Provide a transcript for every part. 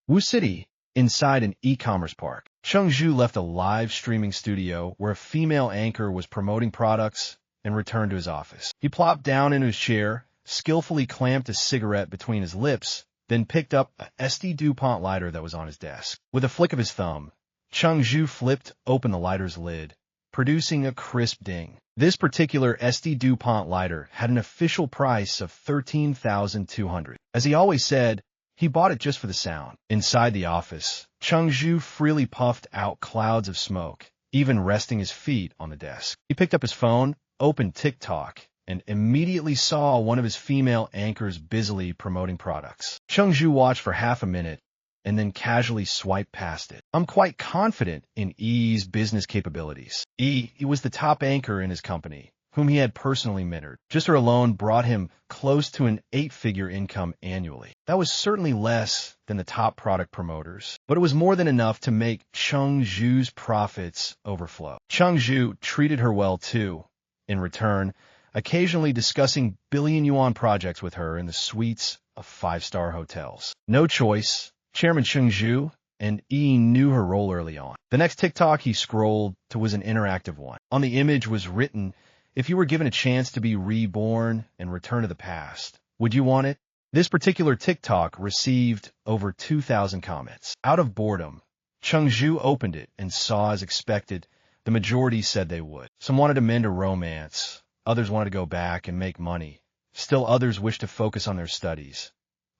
Wu City, inside an e-commerce park. Cheng Zhu left a live streaming studio where a female anchor was promoting products and returned to his office. He plopped down into his chair, skillfully clamped a cigarette between his lips, then picked up a SD DuPont lighter that was on his desk. With a flick of his thumb, Cheng Zhu flipped open the lighter's lid, producing a crisp ding. This particular SD DuPont lighter had an official price of $13,200. As he always said, he bought it just for the sound. Inside the office, Cheng Zhu freely puffed out clouds of smoke, even resting his feet on the desk. He picked up his phone, opened TikTok, and immediately saw one of his female anchors busily promoting products. Cheng Zhu watched for half a minute, and then casually swiped past it. I'm quite confident in Yi's business capabilities. Yi was the top anchor in his company, whom he had personally mentored. Just her alone brought him close to an 8-figure income annually. That was certainly less than the top product promoters, but it was more than enough to make Cheng Zhu's profits overflow. Cheng Zhu treated her well too, in return, occasionally discussing billion-yuan projects with her in the suites of 5-star hotels. No choice, Chairman Cheng Zhu and Yi knew her role early on. The next TikTok he scrolled to was an interactive one. On the image was written, "If you were given a chance to be reborn and return to the past, would you want it?" This particular TikTok received over 2,000 comments. Out of boredom, Cheng Zhu opened it and saw, as expected, the majority said they would. Some wanted to mend a romance, others wanted to go back and make money, still others wished to focus on their studies.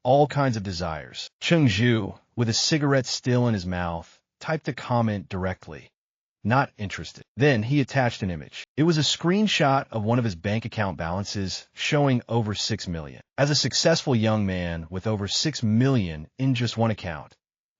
All kinds of desires. Cheng Zhu, with a cigarette still in his mouth, typed a comment directly. Not interested. Then he attached an image. It was a screenshot of one of his bank account balances showing over 6 million. As a successful young man with over 6 million in just one account,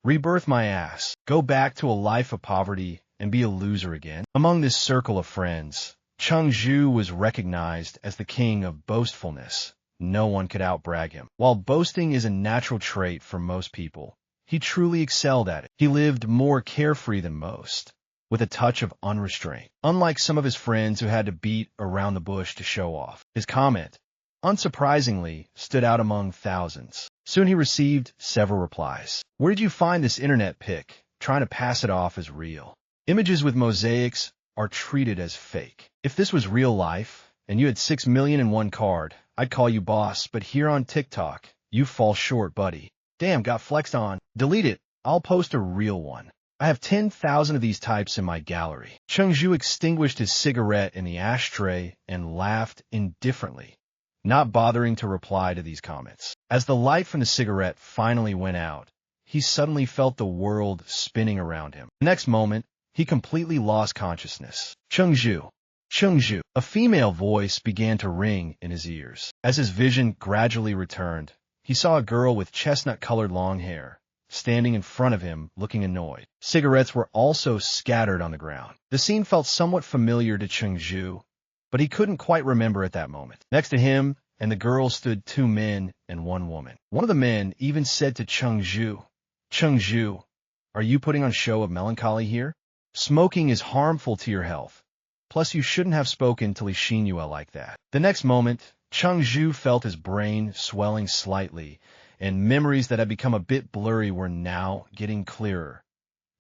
rebirth my ass, go back to a life of poverty and be a loser again. Among this circle of friends, Cheng Zhu was recognized as the king of boastfulness. No one could outbrag him. While boasting is a natural trait for most people, he truly excelled at it. He lived more carefree than most, with a touch of unrestraint. Unlike some of his friends who had to beat around the bush to show off, his comment, unsurprisingly, stood out among thousands. Soon he received several replies. "Where did you find this internet pic? Trying to pass it off as real." Images with mosaics are treated as fake. If this was real life, and you had 6 million in one card, I'd call you boss, but here on TikTok, you fall short, buddy. Damn, got flexed on. Delete it. I'll post a real one. I have 10,000 of these types in my gallery. Cheng Zhu extinguished his cigarette in the ashtray and laughed indifferently, not bothering to reply to these comments. As the light from the cigarette finally went out, he suddenly felt the world spinning around him. The next moment, he completely lost consciousness. Cheng Zhu. Cheng Zhu. A female voice began to ring in his ears. As his vision gradually returned, he saw a girl with chestnut-colored long hair, standing in front of him, looking annoyed. Cigarettes were also scattered on the ground. The scene felt somewhat familiar to Cheng Zhu, but he couldn't quite remember at that moment. Next to him and the girl stood 2 men and 1 woman. One of the men even said to Cheng Zhu, are you putting on a show of melancholy here? Smoking is harmful to your health. Plus, you shouldn't have spoken to Xinyue like that. The next moment, Cheng Zhu felt his brain swelling slightly, and memories that had become a bit blurry were now getting clearer.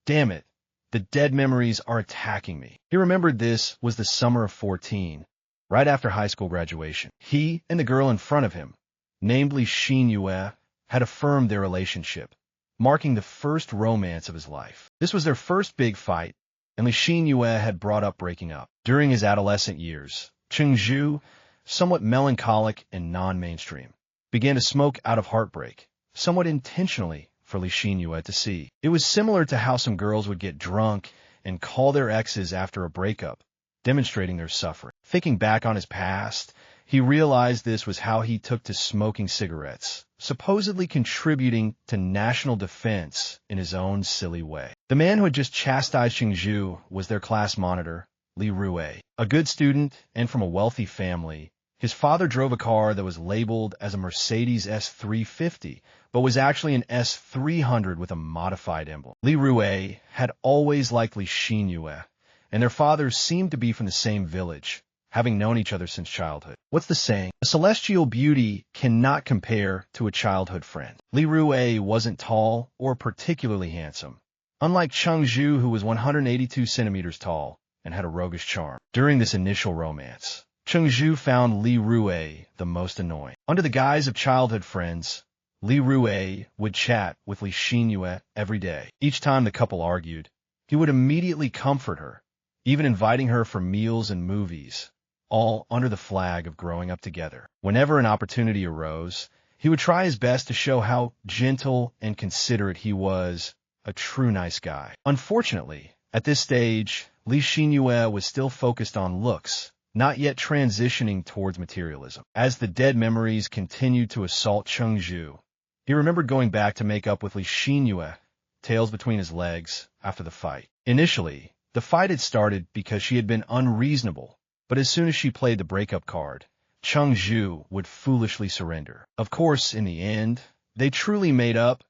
Damn it, the dead memories are attacking me. He remembered this was the summer of 14, right after high school graduation. He and the girl in front of him, namely Xinyue, had affirmed their relationship, marking the first romance of his life. This was their first big fight, and Xinyue had brought up breaking up. During his adolescent years, Cheng Zhu, somewhat melancholic and non-mainstream, began to smoke out of heartbreak, somewhat intentionally for Xinyue to see. It was similar to how some girls would get drunk and call their exes after a breakup, demonstrating their suffering. Thinking back on his past, he realized this was how he took to smoking cigarettes, supposedly contributing to national defense in his own silly way. The man who had just chastised Cheng Zhu was their class monitor, Li Rue. A good student and from a wealthy family, his father drove a car that was labeled as a Mercedes S350, but was actually an S300 with a modified emblem. Li Rue had always liked Xinyue, and their fathers seemed to be from the same village, having known each other since childhood. What's the saying? A celestial beauty cannot compare to a childhood friend. Li Rui wasn't tall or particularly handsome, unlike Cheng Zhu, who was 182 centimeters tall and had a roguish charm. During this initial romance, Cheng Zhu found Li Rui the most annoying. Under the guise of childhood friends, Li Rui would chat with Xinyue every day. Each time the couple argued, he would immediately comfort her, even inviting her for meals and movies, all under the flag of growing up together. Whenever an opportunity arose, he would try his best to show how gentle and considerate he was, a true nice guy. Unfortunately, at this stage, Li Xinyue was still focused on looks, not yet transitioning towards materialism. As the dead memories continued to assault Cheng Zhu, he remembered going back to make up with Li Xinyue, tails between his legs, after the fight. Initially, the fight had started because she had been unreasonable, but as soon as she played the breakup card, Cheng Zhu would foolishly surrender. Of course, in the end, they truly made up,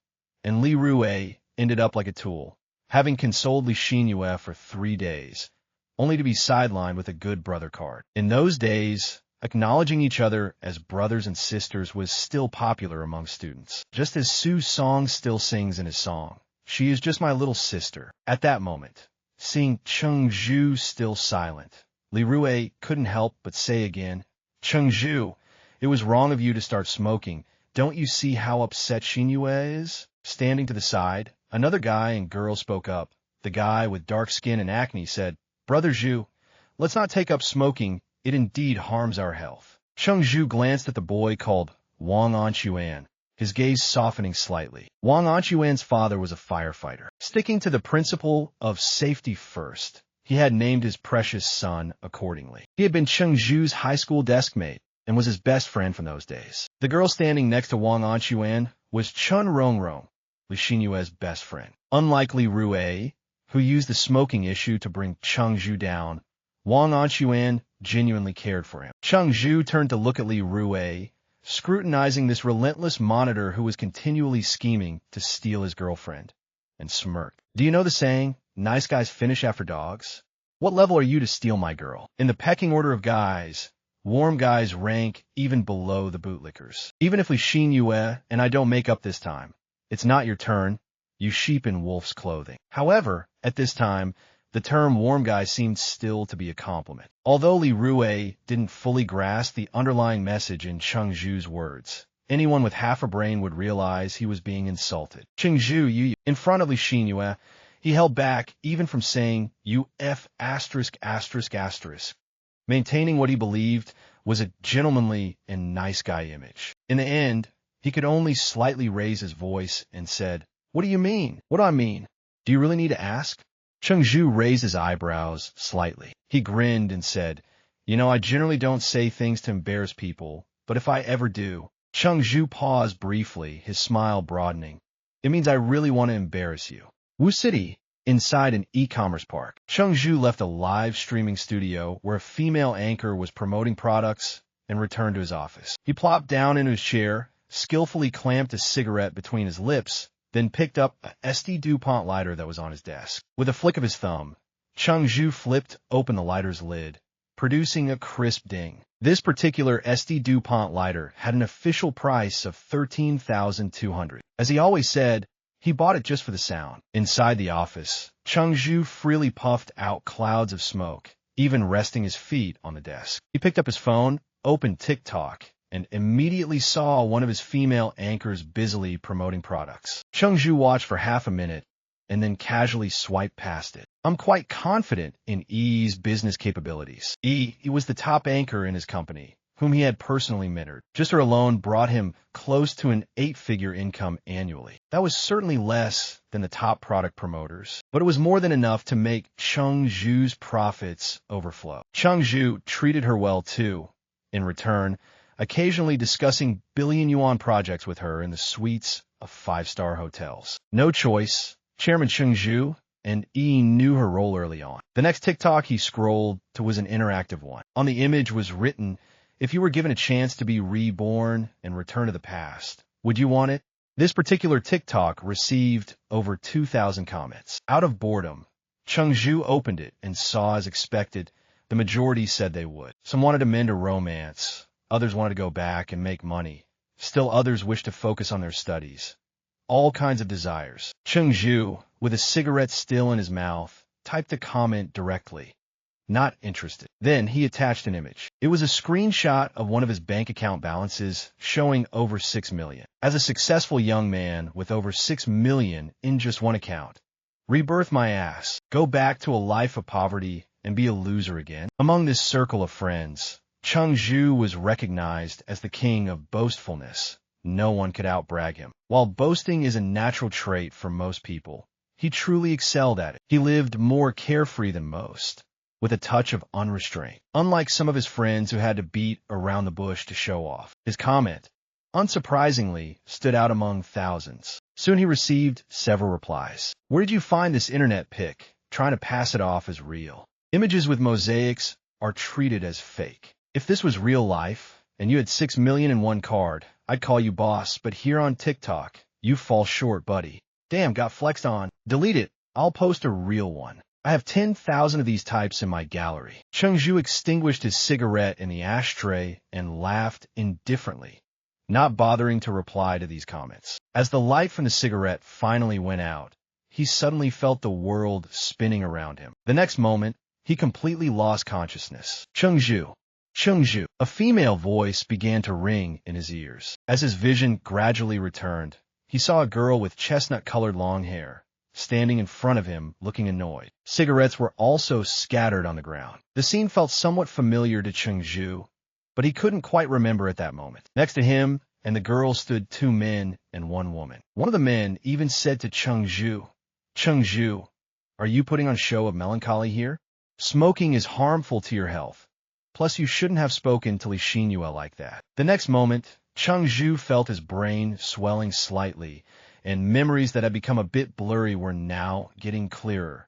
and Li Rui ended up like a tool, having consoled Li Xinyue for 3 days, only to be sidelined with a good brother card. In those days, acknowledging each other as brothers and sisters was still popular among students. Just as Su's song still sings in his song, "She is just my little sister." At that moment, seeing Cheng Zhu still silent, Li Rui couldn't help but say again, "Cheng Zhu, it was wrong of you to start smoking. Don't you see how upset Xinyue is?" Standing to the side, another guy and girl spoke up. The guy with dark skin and acne said, "Brother Zhu, let's not take up smoking. It indeed harms our health." Cheng Zhu glanced at the boy called Wang Anquan, his gaze softening slightly. Wang Anquan's father was a firefighter. Sticking to the principle of safety first, he had named his precious son accordingly. He had been Cheng Zhu's high school desk mate and was his best friend from those days. The girl standing next to Wang Anquan was Chun Rongrong, Li Xinyue's best friend. Unlike Li Rui, who used the smoking issue to bring Cheng Zhu down, Wang Anquan genuinely cared for him. Cheng Zhu turned to look at Li Rui, scrutinizing this relentless monitor who was continually scheming to steal his girlfriend, and smirked. "Do you know the saying, nice guys finish after dogs? What level are you to steal my girl?" In the pecking order of guys, warm guys rank even below the bootlickers. Even if Li Xinyue and I don't make up this time, it's not your turn, you sheep in wolf's clothing. However, at this time, the term warm guy seemed still to be a compliment. Although Li Rui didn't fully grasp the underlying message in Cheng Zhu's words, anyone with half a brain would realize he was being insulted. "Cheng Zhu, you..." In front of Li Xinyue, he held back even from saying, "You F asterisk asterisk asterisk," maintaining what he believed was a gentlemanly and nice guy image. In the end, he could only slightly raise his voice and said, "What do you mean?" "What do I mean? Do you really need to ask?" Cheng Zhu raised his eyebrows slightly. He grinned and said, "You know, I generally don't say things to embarrass people, but if I ever do..." Cheng Zhu paused briefly, his smile broadening. "It means I really want to embarrass you." Wu City, inside an e-commerce park. Cheng Zhu left a live streaming studio where a female anchor was promoting products and returned to his office. He plopped down into his chair, skillfully clamped a cigarette between his lips, then picked up a SD DuPont lighter that was on his desk. With a flick of his thumb, Cheng Zhu flipped open the lighter's lid, producing a crisp ding. This particular SD DuPont lighter had an official price of $13,200. As he always said, he bought it just for the sound. Inside the office, Cheng Zhu freely puffed out clouds of smoke, even resting his feet on the desk. He picked up his phone, opened TikTok, and immediately saw one of his female anchors busily promoting products. Cheng Zhu watched for half a minute, and then casually swiped past it. "I'm quite confident in E's business capabilities." E was the top anchor in his company, whom he had personally mentored. Just her alone brought him close to an 8-figure income annually. That was certainly less than the top product promoters, but it was more than enough to make Cheng Zhu's profits overflow. Cheng Zhu treated her well too, in return, occasionally discussing billion-yuan projects with her in the suites of 5-star hotels. No choice, Chairman Cheng Zhu and E knew her role early on. The next TikTok he scrolled to was an interactive one. On the image was written, "If you were given a chance to be reborn and return to the past, would you want it?" This particular TikTok received over 2,000 comments. Out of boredom, Cheng Zhu opened it and saw, as expected, The majority said they would. Some wanted to mend a romance, others wanted to go back and make money. Still others wished to focus on their studies. All kinds of desires. Cheng Zhu, with a cigarette still in his mouth, typed a comment directly. Not interested. Then he attached an image. It was a screenshot of one of his bank account balances showing over 6 million. As a successful young man with over 6 million in just one account, rebirth my ass. Go back to a life of poverty and be a loser again. Among this circle of friends, Cheng Zhu was recognized as the king of boastfulness. No one could outbrag him. While boasting is a natural trait for most people, he truly excelled at it. He lived more carefree than most, with a touch of unrestraint. Unlike some of his friends who had to beat around the bush to show off, his comment, unsurprisingly, stood out among thousands. Soon he received several replies. Where did you find this internet pic? Trying to pass it off as real. Images with mosaics are treated as fake. If this was real life, and you had 6 million in one card, I'd call you boss, but here on TikTok, you fall short, buddy. Damn, got flexed on. Delete it. I'll post a real one. I have 10,000 of these types in my gallery. Cheng Zhu extinguished his cigarette in the ashtray and laughed indifferently, not bothering to reply to these comments. As the light from the cigarette finally went out, he suddenly felt the world spinning around him. The next moment, he completely lost consciousness. Cheng Zhu. Cheng Zhu. A female voice began to ring in his ears. As his vision gradually returned, he saw a girl with chestnut-colored long hair, standing in front of him, looking annoyed. Cigarettes were also scattered on the ground. The scene felt somewhat familiar to Cheng Zhu, but he couldn't quite remember at that moment. Next to him and the girl stood 2 men and 1 woman. One of the men even said to Cheng Zhu, are you putting on a show of melancholy here? Smoking is harmful to your health. Plus, you shouldn't have spoken to Xinyue like that. The next moment, Cheng Zhu felt his brain swelling slightly, and memories that had become a bit blurry were now getting clearer.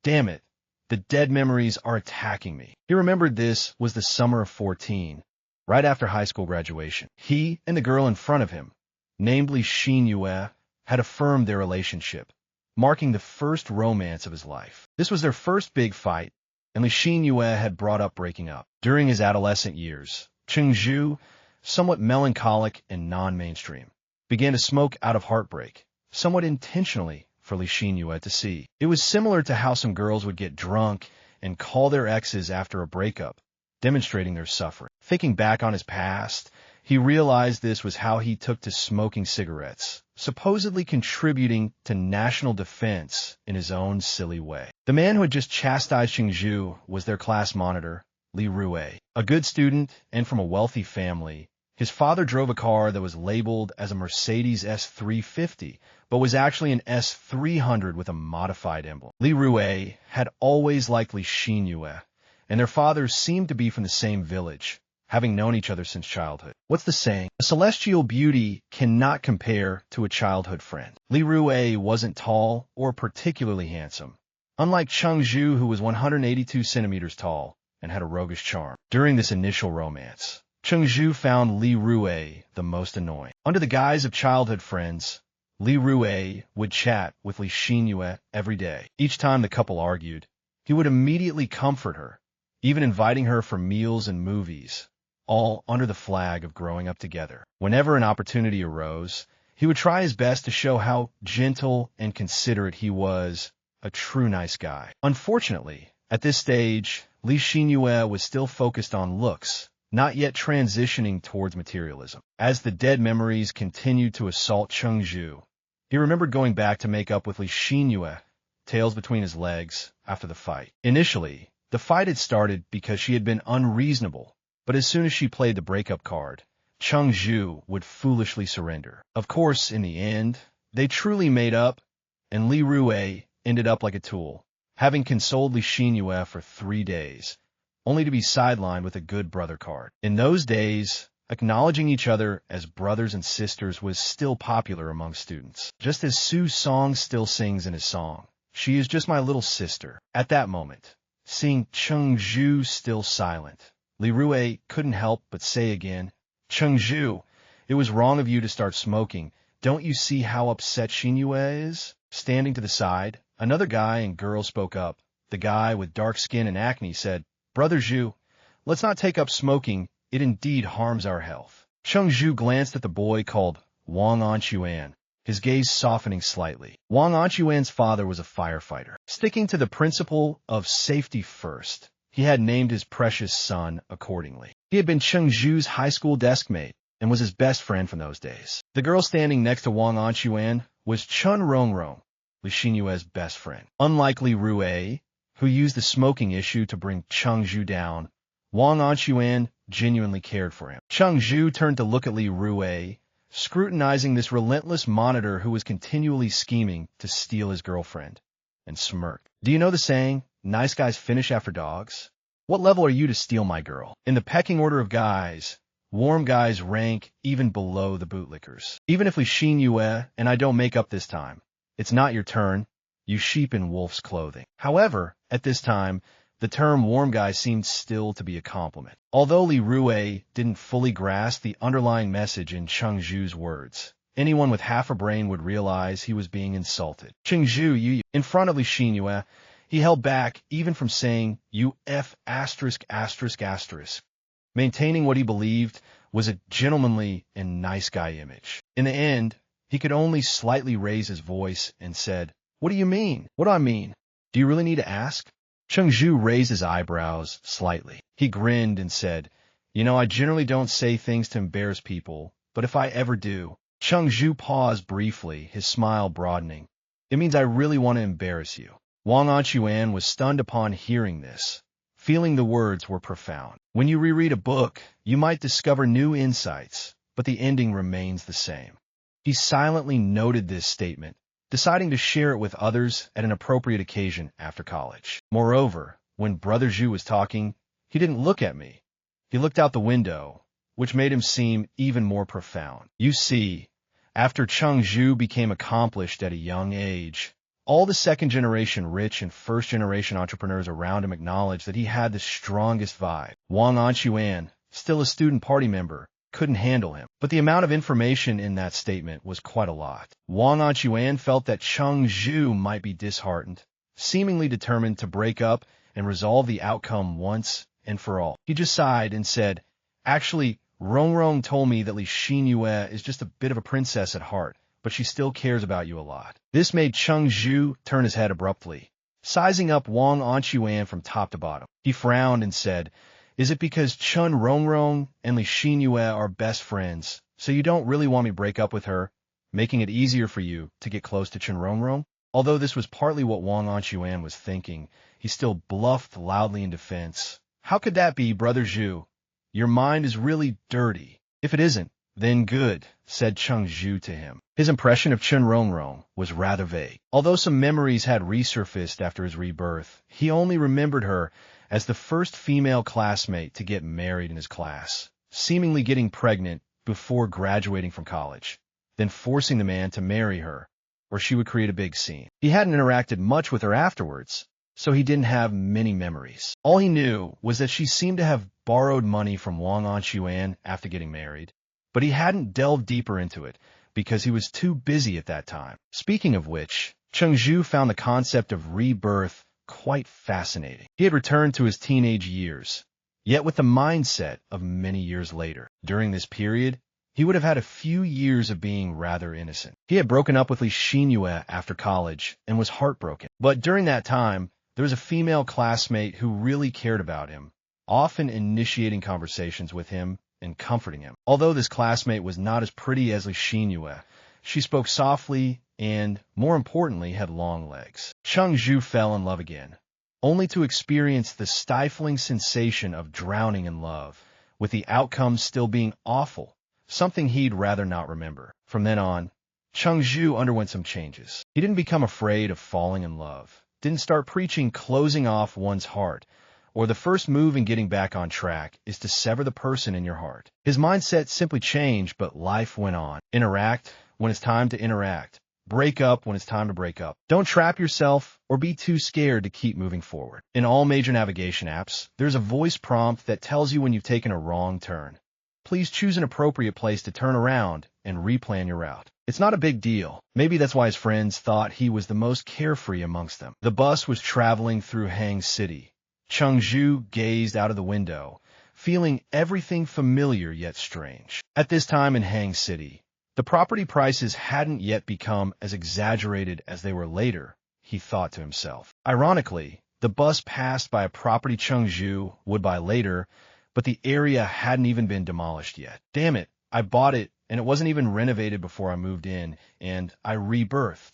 Damn it, the dead memories are attacking me. He remembered this was the summer of 14, right after high school graduation. He and the girl in front of him, namely Xinyue, had affirmed their relationship, marking the first romance of his life. This was their first big fight, and Xinyue had brought up breaking up. During his adolescent years, Cheng Zhu, somewhat melancholic and non-mainstream, began to smoke out of heartbreak, somewhat intentionally for Xinyue to see. It was similar to how some girls would get drunk and call their exes after a breakup, demonstrating their suffering. Thinking back on his past, he realized this was how he took to smoking cigarettes, supposedly contributing to national defense in his own silly way. The man who had just chastised Cheng Zhu was their class monitor, Li Rue. A good student and from a wealthy family, his father drove a car that was labeled as a Mercedes S350, but was actually an S300 with a modified emblem. Li Rue had always liked Xinyue, and their fathers seemed to be from the same village, having known each other since childhood. What's the saying? A celestial beauty cannot compare to a childhood friend. Li Rue wasn't tall or particularly handsome, unlike Cheng Zhu, who was 182 centimeters tall and had a roguish charm. During this initial romance, Cheng Zhu found Li Rue the most annoying. Under the guise of childhood friends, Li Rue would chat with Xinyue every day. Each time the couple argued, he would immediately comfort her, even inviting her for meals and movies, all under the flag of growing up together. Whenever an opportunity arose, he would try his best to show how gentle and considerate he was, a true nice guy. Unfortunately, at this stage, Xinyue was still focused on looks, not yet transitioning towards materialism. As the dead memories continued to assault Cheng Zhu, he remembered going back to make up with Xinyue, tails between his legs, after the fight. Initially, the fight had started because she had been unreasonable, but as soon as she played the breakup card, Cheng Zhu would foolishly surrender. Of course, in the end, they truly made up, and Li Rue ended up like a tool, having consoled Xinyue for 3 days, only to be sidelined with a good brother card. In those days, acknowledging each other as brothers and sisters was still popular among students. Just as Su Song still sings in his song, "She is just my little sister." At that moment, seeing Cheng Zhu still silent, Li Rue couldn't help but say again, "Cheng Zhu, it was wrong of you to start smoking. Don't you see how upset Xinyue is?" Standing to the side, another guy and girl spoke up. The guy with dark skin and acne said, Brother Zhu, let's not take up smoking. It indeed harms our health. Cheng Zhu glanced at the boy called Wang Anquan, his gaze softening slightly. Wang Anquan's father was a firefighter. Sticking to the principle of safety first, he had named his precious son accordingly. He had been Cheng Zhu's high school desk mate and was his best friend from those days. The girl standing next to Wang Anquan was Chun Rongrong, Xinyue's best friend. Unlike Li Rue, who used the smoking issue to bring Cheng Zhu down, Wang Anquan genuinely cared for him. Cheng Zhu turned to look at Li Rue, scrutinizing this relentless monitor who was continually scheming to steal his girlfriend, and smirked. Do you know the saying, nice guys finish after dogs? What level are you to steal my girl? In the pecking order of guys, warm guys rank even below the bootlickers. Even if we Xinyue and I don't make up this time, it's not your turn, you sheep in wolf's clothing. However, at this time, the term warm guy seemed still to be a compliment. Although Li Rue didn't fully grasp the underlying message in Cheng Zhu's words, anyone with half a brain would realize he was being insulted. Cheng Zhu, you in front of Li Xinyue, he held back even from saying, you F asterisk asterisk asterisk, maintaining what he believed was a gentlemanly and nice guy image. In the end, he could only slightly raise his voice and said, what do you mean? What do I mean? Do you really need to ask? Cheng Zhu raised his eyebrows slightly. He grinned and said, you know, I generally don't say things to embarrass people, but if I ever do. Cheng Zhu paused briefly, his smile broadening. It means I really want to embarrass you. Wang Anquan was stunned upon hearing this, feeling the words were profound. When you reread a book, you might discover new insights, but the ending remains the same. He silently noted this statement, deciding to share it with others at an appropriate occasion after college. Moreover, when Brother Zhu was talking, he didn't look at me. He looked out the window, which made him seem even more profound. You see, after Cheng Zhu became accomplished at a young age, all the second-generation rich and first-generation entrepreneurs around him acknowledged that he had the strongest vibe. Wang Anquan, still a student party member, couldn't handle him. But the amount of information in that statement was quite a lot. Wang Anquan felt that Cheng Zhu might be disheartened, seemingly determined to break up and resolve the outcome once and for all. He just sighed and said, actually, Rongrong told me that Li Xinyue is just a bit of a princess at heart, but she still cares about you a lot. This made Cheng Zhu turn his head abruptly, sizing up Wang Anquan from top to bottom. He frowned and said, is it because Chun Rongrong and Li Xinyue are best friends, so you don't really want me to break up with her, making it easier for you to get close to Chun Rongrong? Although this was partly what Wang Anquan was thinking, he still bluffed loudly in defense. How could that be, Brother Zhu? Your mind is really dirty. If it isn't, then good, said Cheng Zhu to him. His impression of Chun Rongrong was rather vague. Although some memories had resurfaced after his rebirth, he only remembered her as the first female classmate to get married in his class, seemingly getting pregnant before graduating from college, then forcing the man to marry her, or she would create a big scene. He hadn't interacted much with her afterwards, so he didn't have many memories. All he knew was that she seemed to have borrowed money from Wang Anquan after getting married, but he hadn't delved deeper into it because he was too busy at that time. Speaking of which, Cheng Zhu found the concept of rebirth quite fascinating. He had returned to his teenage years, yet with the mindset of many years later. During this period, he would have had a few years of being rather innocent. He had broken up with Li Xinyue after college and was heartbroken. But during that time, there was a female classmate who really cared about him, often initiating conversations with him and comforting him. Although this classmate was not as pretty as Li Xinyue, she spoke softly and, more importantly, had long legs. Cheng Zhu fell in love again, only to experience the stifling sensation of drowning in love, with the outcome still being awful, something he'd rather not remember. From then on, Cheng Zhu underwent some changes. He didn't become afraid of falling in love, didn't start preaching closing off one's heart, or the first move in getting back on track is to sever the person in your heart. His mindset simply changed, but life went on. Interact when it's time to interact. Break up when it's time to break up. Don't trap yourself or be too scared to keep moving forward. In all major navigation apps, there's a voice prompt that tells you when you've taken a wrong turn. Please choose an appropriate place to turn around and replan your route. It's not a big deal. Maybe that's why his friends thought he was the most carefree amongst them. The bus was traveling through Hang City. Cheng Zhu gazed out of the window, feeling everything familiar yet strange. At this time in Hang City, the property prices hadn't yet become as exaggerated as they were later, he thought to himself. Ironically, the bus passed by a property Cheng Zhu would buy later, but the area hadn't even been demolished yet. Damn it, I bought it, and it wasn't even renovated before I moved in, and I rebirthed.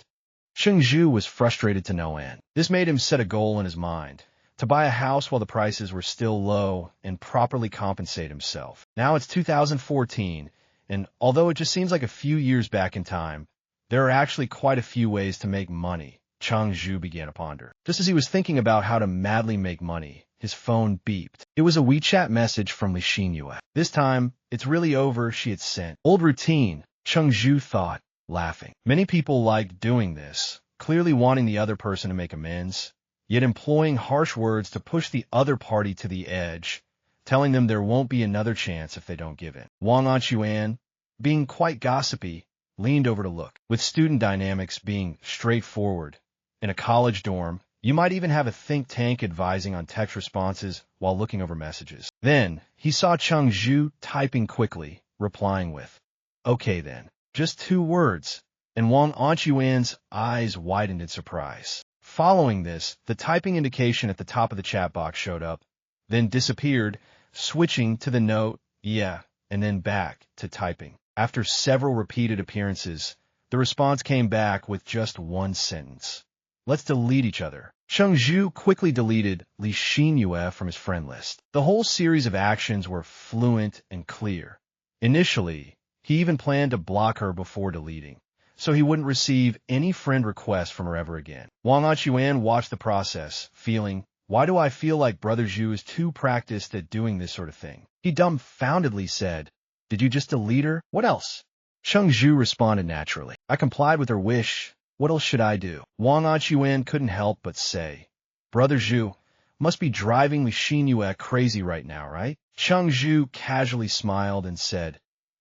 Cheng Zhu was frustrated to no end. This made him set a goal in his mind, to buy a house while the prices were still low and properly compensate himself. Now it's 2014, and although it just seems like a few years back in time, there are actually quite a few ways to make money, Cheng Zhu began to ponder. Just as he was thinking about how to madly make money, his phone beeped. It was a WeChat message from Xinyue. This time, it's really over, she had sent. Old routine, Cheng Zhu thought, laughing. Many people like doing this, clearly wanting the other person to make amends, yet employing harsh words to push the other party to the edge, telling them there won't be another chance if they don't give in. Wang Anchuan, being quite gossipy, leaned over to look. With student dynamics being straightforward, in a college dorm, you might even have a think tank advising on text responses while looking over messages. Then, he saw Cheng Zhu typing quickly, replying with, "Okay then." Just 2 words, and Wang Anchuan's eyes widened in surprise. Following this, the typing indication at the top of the chat box showed up, then disappeared, switching to the note, "Yeah," and then back to typing. After several repeated appearances, the response came back with just 1 sentence. "Let's delete each other." Cheng Zhu quickly deleted Li Xinyue from his friend list. The whole series of actions were fluent and clear. Initially, he even planned to block her before deleting, so he wouldn't receive any friend requests from her ever again. Wang Anchuan watched the process, feeling, "Why do I feel like Brother Zhu is too practiced at doing this sort of thing?" He dumbfoundedly said, "Did you just delete her? What else?" Cheng Zhu responded naturally. "I complied with her wish. What else should I do?" Wang Anchuan couldn't help but say, "Brother Zhu must be driving Li Xinyue crazy right now, right?" Cheng Zhu casually smiled and said,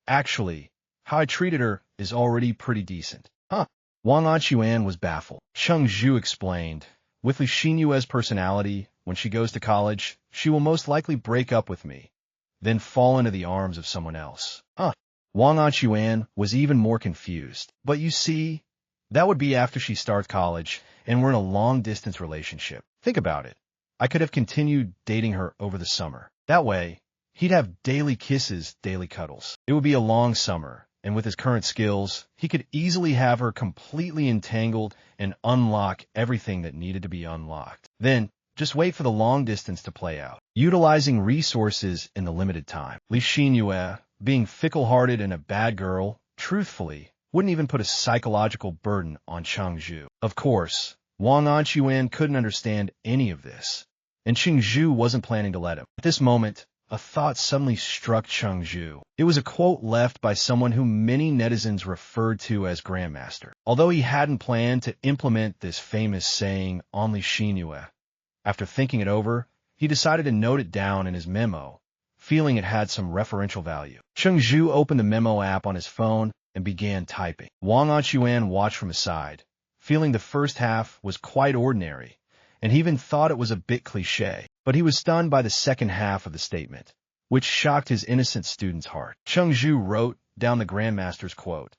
"Actually, how I treated her is already pretty decent." Huh? Wang Anchuan was baffled. Cheng Zhu explained, "With Li Xinyue's personality, when she goes to college, she will most likely break up with me, then fall into the arms of someone else." Huh? Wang Anchuan was even more confused. "But you see, that would be after she starts college, and we're in a long-distance relationship. Think about it. I could have continued dating her over the summer. That way, he'd have daily kisses, daily cuddles. It would be a long summer, and with his current skills, he could easily have her completely entangled and unlock everything that needed to be unlocked. Then, just wait for the long distance to play out, utilizing resources in the limited time." Li Xinyue, being fickle-hearted and a bad girl, truthfully, wouldn't even put a psychological burden on Cheng Zhu. Of course, Wang Anchuan couldn't understand any of this, and Cheng Zhu wasn't planning to let him. At this moment, a thought suddenly struck Cheng Zhu. It was a quote left by someone whom many netizens referred to as Grandmaster. Although he hadn't planned to implement this famous saying on Li Xinyue, after thinking it over, he decided to note it down in his memo, feeling it had some referential value. Cheng Zhu opened the memo app on his phone and began typing. Wang Anchuan watched from his side, feeling the first half was quite ordinary, and he even thought it was a bit cliché. But he was stunned by the second half of the statement, which shocked his innocent student's heart. Cheng Zhu wrote down the Grandmaster's quote,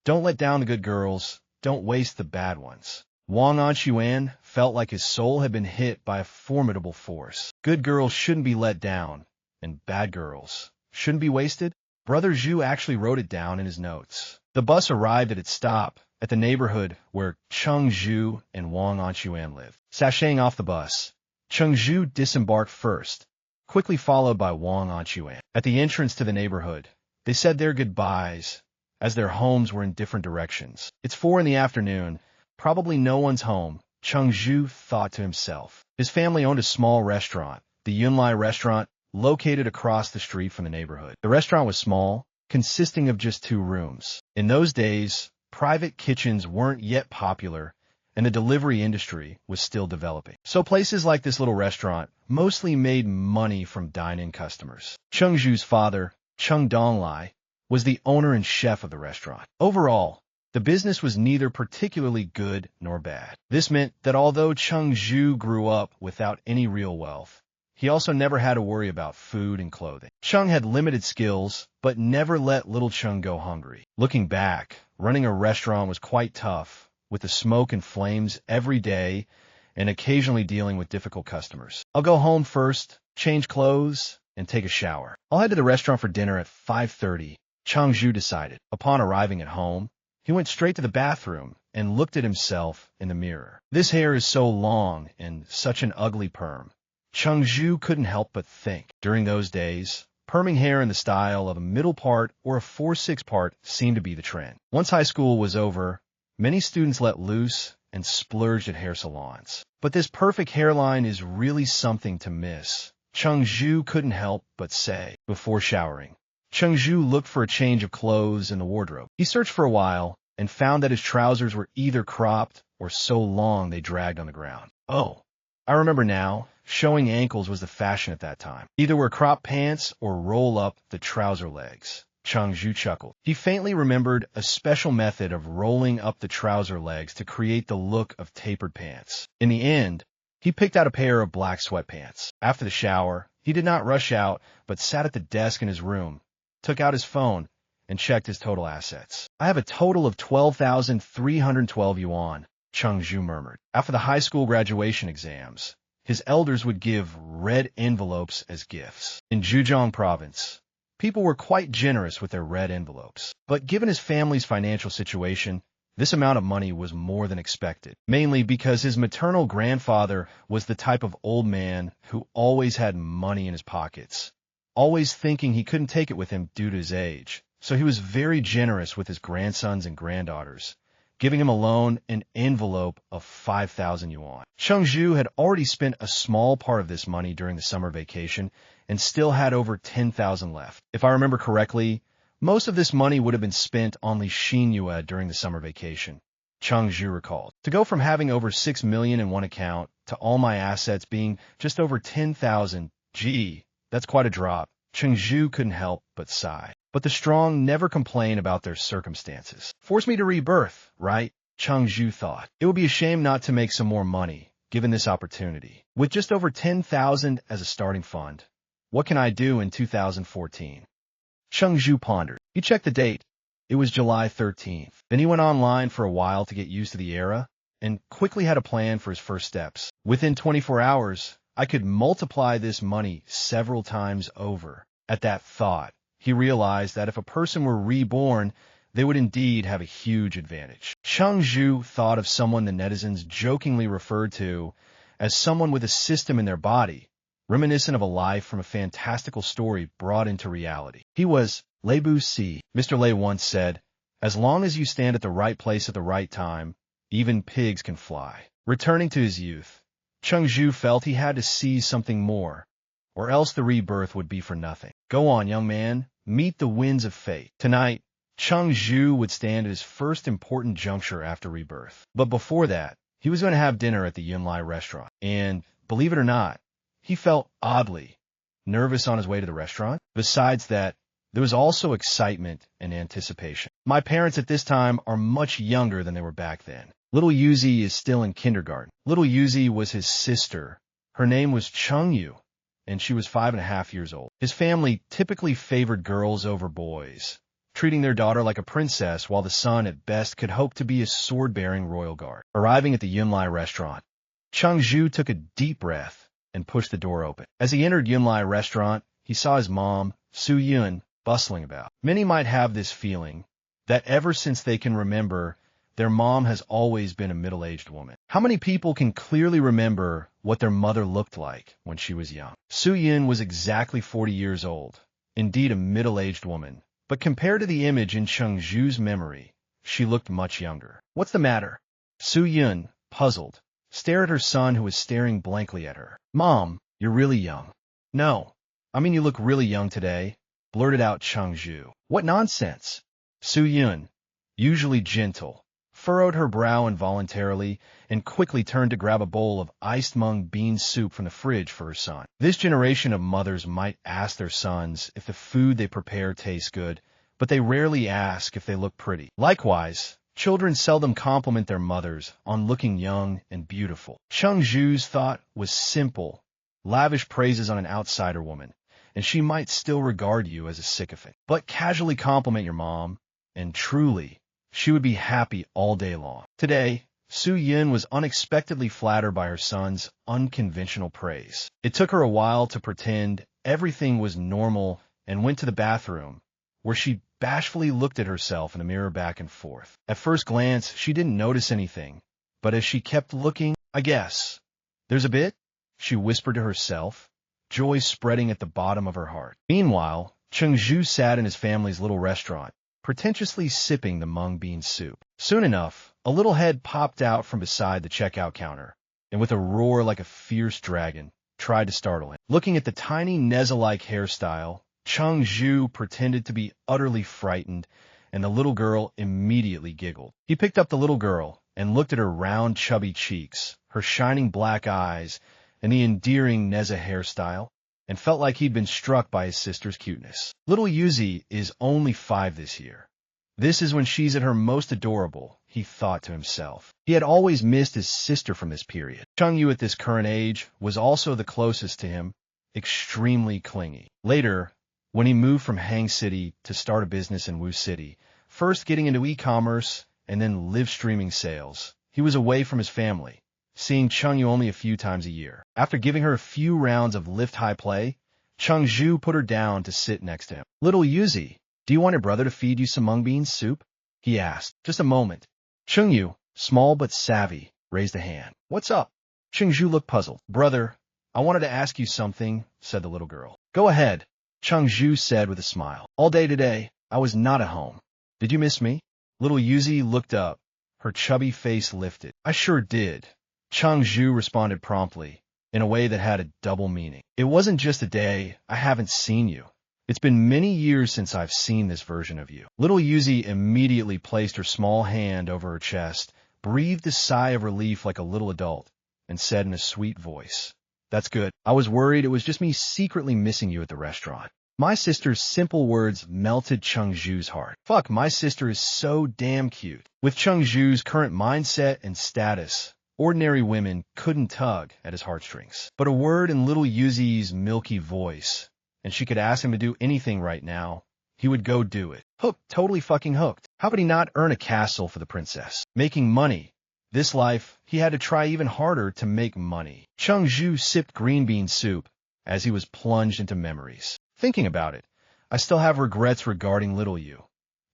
"Don't let down the good girls, don't waste the bad ones." Wang Anchuan felt like his soul had been hit by a formidable force. Good girls shouldn't be let down, and bad girls shouldn't be wasted. Brother Zhu actually wrote it down in his notes. The bus arrived at its stop, at the neighborhood where Cheng Zhu and Wang Anchuan lived. Sashaying off the bus, Cheng Zhu disembarked first, quickly followed by Wang Anchuan. At the entrance to the neighborhood, they said their goodbyes, as their homes were in different directions. It's 4 in the afternoon, probably no one's home, Cheng Zhu thought to himself. His family owned a small restaurant, the Yunlai restaurant, located across the street from the neighborhood. The restaurant was small, consisting of just 2 rooms. In those days, private kitchens weren't yet popular, and the delivery industry was still developing. So places like this little restaurant mostly made money from dine-in customers. Cheng Zhu's father, Cheng Donglai, was the owner and chef of the restaurant. Overall, the business was neither particularly good nor bad. This meant that although Cheng Zhu grew up without any real wealth, He also never had to worry about food and clothing. Cheng had limited skills, but never let little Cheng go hungry. Looking back, running a restaurant was quite tough, with the smoke and flames every day and occasionally dealing with difficult customers. I'll go home first, change clothes, and take a shower. I'll head to the restaurant for dinner at 5:30, Cheng Zhu decided. Upon arriving at home, he went straight to the bathroom and looked at himself in the mirror. This hair is so long and such an ugly perm. Cheng Zhu couldn't help but think. During those days, perming hair in the style of a middle part or a 4/6 part seemed to be the trend. Once high school was over, many students let loose and splurged at hair salons. But this perfect hairline is really something to miss, Cheng Zhu couldn't help but say. Before showering, Cheng Zhu looked for a change of clothes in the wardrobe. He searched for a while and found that his trousers were either cropped or so long they dragged on the ground. Oh, I remember now. Showing ankles was the fashion at that time. Either wear crop pants or roll up the trouser legs. Cheng Zhu chuckled. He faintly remembered a special method of rolling up the trouser legs to create the look of tapered pants. In the end, he picked out a pair of black sweatpants. After the shower, he did not rush out, but sat at the desk in his room, took out his phone, and checked his total assets. I have a total of 12,312 yuan, Cheng Zhu murmured. After the high school graduation exams, his elders would give red envelopes as gifts. In Zhejiang province, people were quite generous with their red envelopes. But given his family's financial situation, this amount of money was more than expected, mainly because his maternal grandfather was the type of old man who always had money in his pockets, always thinking he couldn't take it with him due to his age. So he was very generous with his grandsons and granddaughters, giving him alone an envelope of 5,000 yuan. Cheng Zhu had already spent a small part of this money during the summer vacation and still had over 10,000 left. If I remember correctly, most of this money would have been spent on the Xinyue during the summer vacation, Cheng Zhu recalled. To go from having over 6 million in one account to all my assets being just over 10,000, gee, that's quite a drop. Cheng Zhu couldn't help but sigh. But the strong never complain about their circumstances. Force me to rebirth, right? Cheng Zhu thought. It would be a shame not to make some more money, given this opportunity. With just over 10,000 as a starting fund, what can I do in 2014? Cheng Zhu pondered. He checked the date. It was July 13th. Then he went online for a while to get used to the era, and quickly had a plan for his first steps. Within 24 hours, I could multiply this money several times over. At that thought, he realized that if a person were reborn, they would indeed have a huge advantage. Cheng Zhu thought of someone the netizens jokingly referred to as someone with a system in their body, reminiscent of a life from a fantastical story brought into reality. He was Lei Bu Si. Mr. Lei once said, "As long as you stand at the right place at the right time, even pigs can fly." Returning to his youth, Cheng Zhu felt he had to seize something more, or else the rebirth would be for nothing. Go on, young man, meet the winds of fate. Tonight, Cheng Zhu would stand at his first important juncture after rebirth. But before that, he was going to have dinner at the Yunlai restaurant. And, believe it or not, he felt oddly nervous on his way to the restaurant. Besides that, there was also excitement and anticipation. My parents at this time are much younger than they were back then. Little Yuzi is still in kindergarten. Little Yuzi was his sister. Her name was Chengyu, and she was 5.5 years old. His family typically favored girls over boys, treating their daughter like a princess while the son at best could hope to be a sword-bearing royal guard. Arriving at the Yunlai restaurant, Cheng Zhu took a deep breath and pushed the door open. As he entered Yunlai restaurant, he saw his mom, Su Yun, bustling about. Many might have this feeling that ever since they can remember, their mom has always been a middle-aged woman. How many people can clearly remember what their mother looked like when she was young? Su Yun was exactly 40 years old, indeed a middle-aged woman, but compared to the image in Cheng Zhu's memory, she looked much younger. What's the matter? Su Yun, puzzled, stared at her son who was staring blankly at her. Mom, you're really young. No, I mean you look really young today, blurted out Cheng Zhu. What nonsense? Su Yun, usually gentle, furrowed her brow involuntarily and quickly turned to grab a bowl of iced mung bean soup from the fridge for her son. This generation of mothers might ask their sons if the food they prepare tastes good, but they rarely ask if they look pretty. Likewise, children seldom compliment their mothers on looking young and beautiful. Cheng Zhu's thought was simple, lavish praises on an outsider woman, and she might still regard you as a sycophant. But casually compliment your mom, and truly, she would be happy all day long. Today, Su Yin was unexpectedly flattered by her son's unconventional praise. It took her a while to pretend everything was normal and went to the bathroom, where she bashfully looked at herself in the mirror back and forth. At first glance, she didn't notice anything, but as she kept looking, I guess there's a bit, she whispered to herself, joy spreading at the bottom of her heart. Meanwhile, Cheng Zhu sat in his family's little restaurant, pretentiously sipping the mung bean soup. Soon enough, a little head popped out from beside the checkout counter, and with a roar like a fierce dragon, tried to startle him. Looking at the tiny Neza-like hairstyle, Cheng Zhu pretended to be utterly frightened, and the little girl immediately giggled. He picked up the little girl and looked at her round, chubby cheeks, her shining black eyes, and the endearing Neza hairstyle, and felt like he'd been struck by his sister's cuteness. Little Yuzi is only 5 this year. This is when she's at her most adorable, he thought to himself. He had always missed his sister from this period. Cheng-yu at this current age was also the closest to him, extremely clingy. Later, when he moved from Hang City to start a business in Wu City, first getting into e-commerce and then live streaming sales, he was away from his family, seeing Cheng-yu only a few times a year. After giving her a few rounds of lift-high play, Cheng Zhu put her down to sit next to him. Little Yuzi, do you want your brother to feed you some mung bean soup? He asked. Just a moment. Cheng-yu, small but savvy, raised a hand. What's up? Cheng Zhu looked puzzled. Brother, I wanted to ask you something, said the little girl. Go ahead, Cheng Zhu said with a smile. All day today, I was not at home. Did you miss me? Little Yuzi looked up, her chubby face lifted. I sure did, Cheng Zhu responded promptly, in a way that had a double meaning. It wasn't just a day I haven't seen you. It's been many years since I've seen this version of you. Little Yuzi immediately placed her small hand over her chest, breathed a sigh of relief like a little adult, and said in a sweet voice, That's good. I was worried it was just me secretly missing you at the restaurant. My sister's simple words melted Cheng Zhu's heart. Fuck, my sister is so damn cute. With Cheng Zhu's current mindset and status, ordinary women couldn't tug at his heartstrings. But a word in little Yuzi's milky voice, and she could ask him to do anything right now, he would go do it. Hooked, totally fucking hooked. How could he not earn a castle for the princess? Making money. This life, he had to try even harder to make money. Cheng Zhu sipped green bean soup as he was plunged into memories. Thinking about it, I still have regrets regarding little Yu.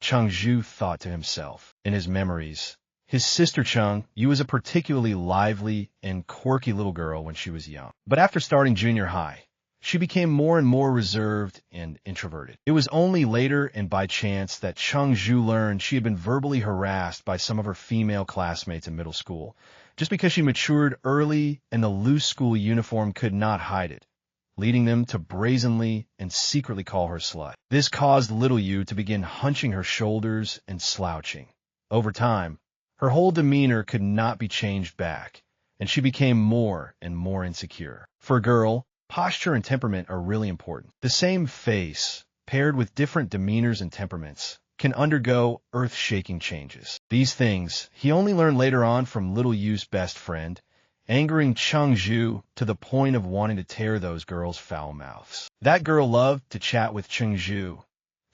Cheng Zhu thought to himself. In his memories, his sister Cheng Yu was a particularly lively and quirky little girl when she was young. But after starting junior high, she became more and more reserved and introverted. It was only later and by chance that Cheng Zhu learned she had been verbally harassed by some of her female classmates in middle school, just because she matured early and the loose school uniform could not hide it, leading them to brazenly and secretly call her slut. This caused little Yu to begin hunching her shoulders and slouching. Over time, her whole demeanor could not be changed back, and she became more and more insecure. For a girl, posture and temperament are really important. The same face, paired with different demeanors and temperaments, can undergo earth-shaking changes. These things he only learned later on from little Yu's best friend, angering Cheng Zhu to the point of wanting to tear those girls' foul mouths. That girl loved to chat with Cheng Zhu,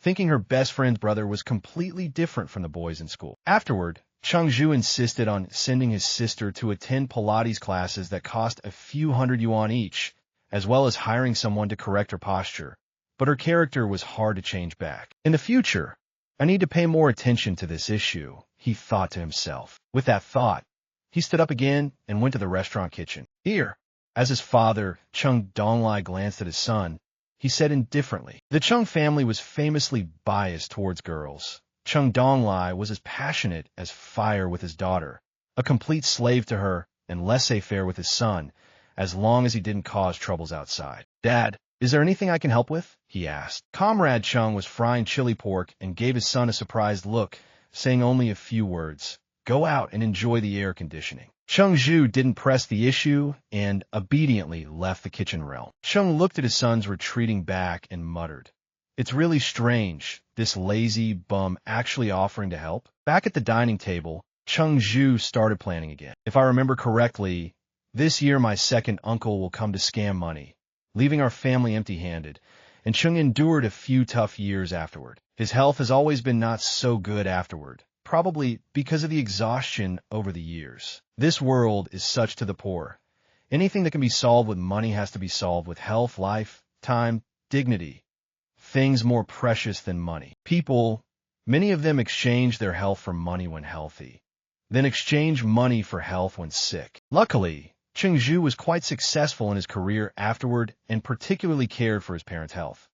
thinking her best friend's brother was completely different from the boys in school. Afterward, Cheng Zhu insisted on sending his sister to attend Pilates classes that cost a few hundred yuan each, as well as hiring someone to correct her posture, but her character was hard to change back. In the future, I need to pay more attention to this issue, he thought to himself. With that thought, he stood up again and went to the restaurant kitchen. Here, as his father, Cheng Donglai, glanced at his son, he said indifferently. The Cheng family was famously biased towards girls. Cheng Donglai was as passionate as fire with his daughter, a complete slave to her and laissez-faire with his son, as long as he didn't cause troubles outside. Dad, is there anything I can help with? He asked. Comrade Cheng was frying chili pork and gave his son a surprised look, saying only a few words. Go out and enjoy the air conditioning. Cheng Zhu didn't press the issue and obediently left the kitchen realm. Cheng looked at his son's retreating back and muttered, It's really strange, this lazy bum actually offering to help. Back at the dining table, Cheng Zhu started planning again. If I remember correctly, This year my second uncle will come to scam money, leaving our family empty-handed, and Cheng endured a few tough years afterward. His health has always been not so good afterward, probably because of the exhaustion over the years. This world is such to the poor. Anything that can be solved with money has to be solved with health, life, time, dignity. Things more precious than money. People, many of them exchange their health for money when healthy, then exchange money for health when sick. Luckily, Cheng Zhu was quite successful in his career afterward and particularly cared for his parents' health.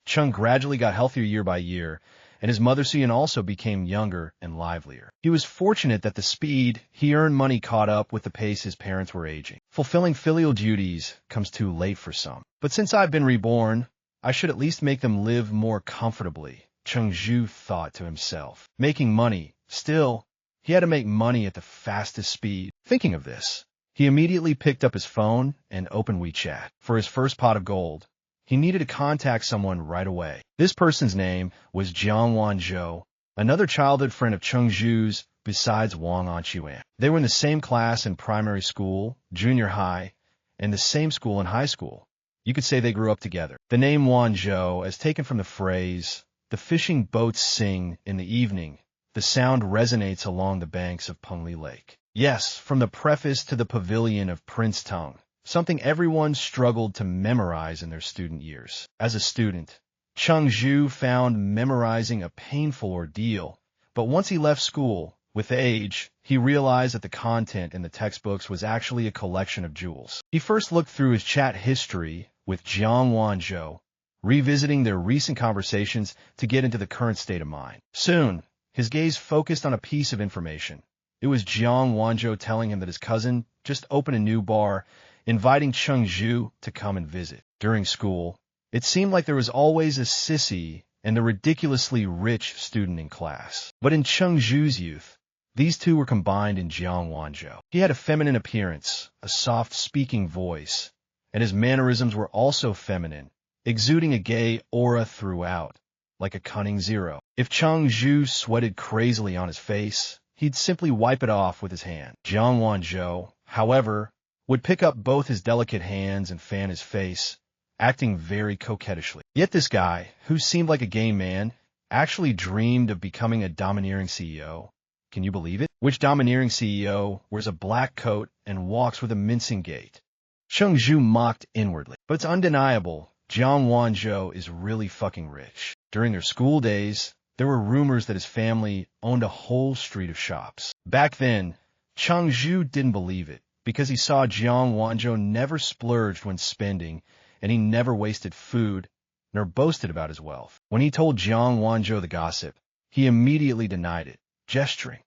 Cheng gradually got healthier year by year, and his mother Xinyue also became younger and livelier. He was fortunate that the speed he earned money caught up with the pace his parents were aging. Fulfilling filial duties comes too late for some. But since I've been reborn, I should at least make them live more comfortably, Cheng Zhu thought to himself. Making money. Still, he had to make money at the fastest speed. Thinking of this, he immediately picked up his phone and opened WeChat. For his first pot of gold, he needed to contact someone right away. This person's name was Jiang Wanzhou, another childhood friend of Cheng Zhu's besides Wang Anquan. They were in the same class in primary school, junior high, and the same school in high school. You could say they grew up together. The name Wanzhou, as taken from the phrase, "The fishing boats sing in the evening," the sound resonates along the banks of Pengli Lake. Yes, from the preface to the pavilion of Prince Tung, something everyone struggled to memorize in their student years. As a student, Cheng Zhu found memorizing a painful ordeal, but once he left school, with age, he realized that the content in the textbooks was actually a collection of jewels. He first looked through his chat history with Jiang Wanzhou, revisiting their recent conversations to get into the current state of mind. Soon, his gaze focused on a piece of information. It was Jiang Wanzhou telling him that his cousin just opened a new bar, inviting Cheng Zhu to come and visit. During school, it seemed like there was always a sissy and the ridiculously rich student in class. But in Cheng Zhu's youth, these two were combined in Jiang Wanzhou. He had a feminine appearance, a soft speaking voice, and his mannerisms were also feminine, exuding a gay aura throughout, like a cunning zero. If Cheng Zhu sweated crazily on his face, he'd simply wipe it off with his hand. Jiang Wanzhou, however, would pick up both his delicate hands and fan his face, acting very coquettishly. Yet this guy, who seemed like a gay man, actually dreamed of becoming a domineering CEO. Can you believe it? Which domineering CEO wears a black coat and walks with a mincing gait? Cheng Zhu mocked inwardly. But it's undeniable, Jiang Wanzhou is really fucking rich. During their school days, there were rumors that his family owned a whole street of shops. Back then, Cheng Zhu didn't believe it, because he saw Jiang Wanzhou never splurged when spending, and he never wasted food, nor boasted about his wealth. When he told Jiang Wanzhou the gossip, he immediately denied it, gesturing.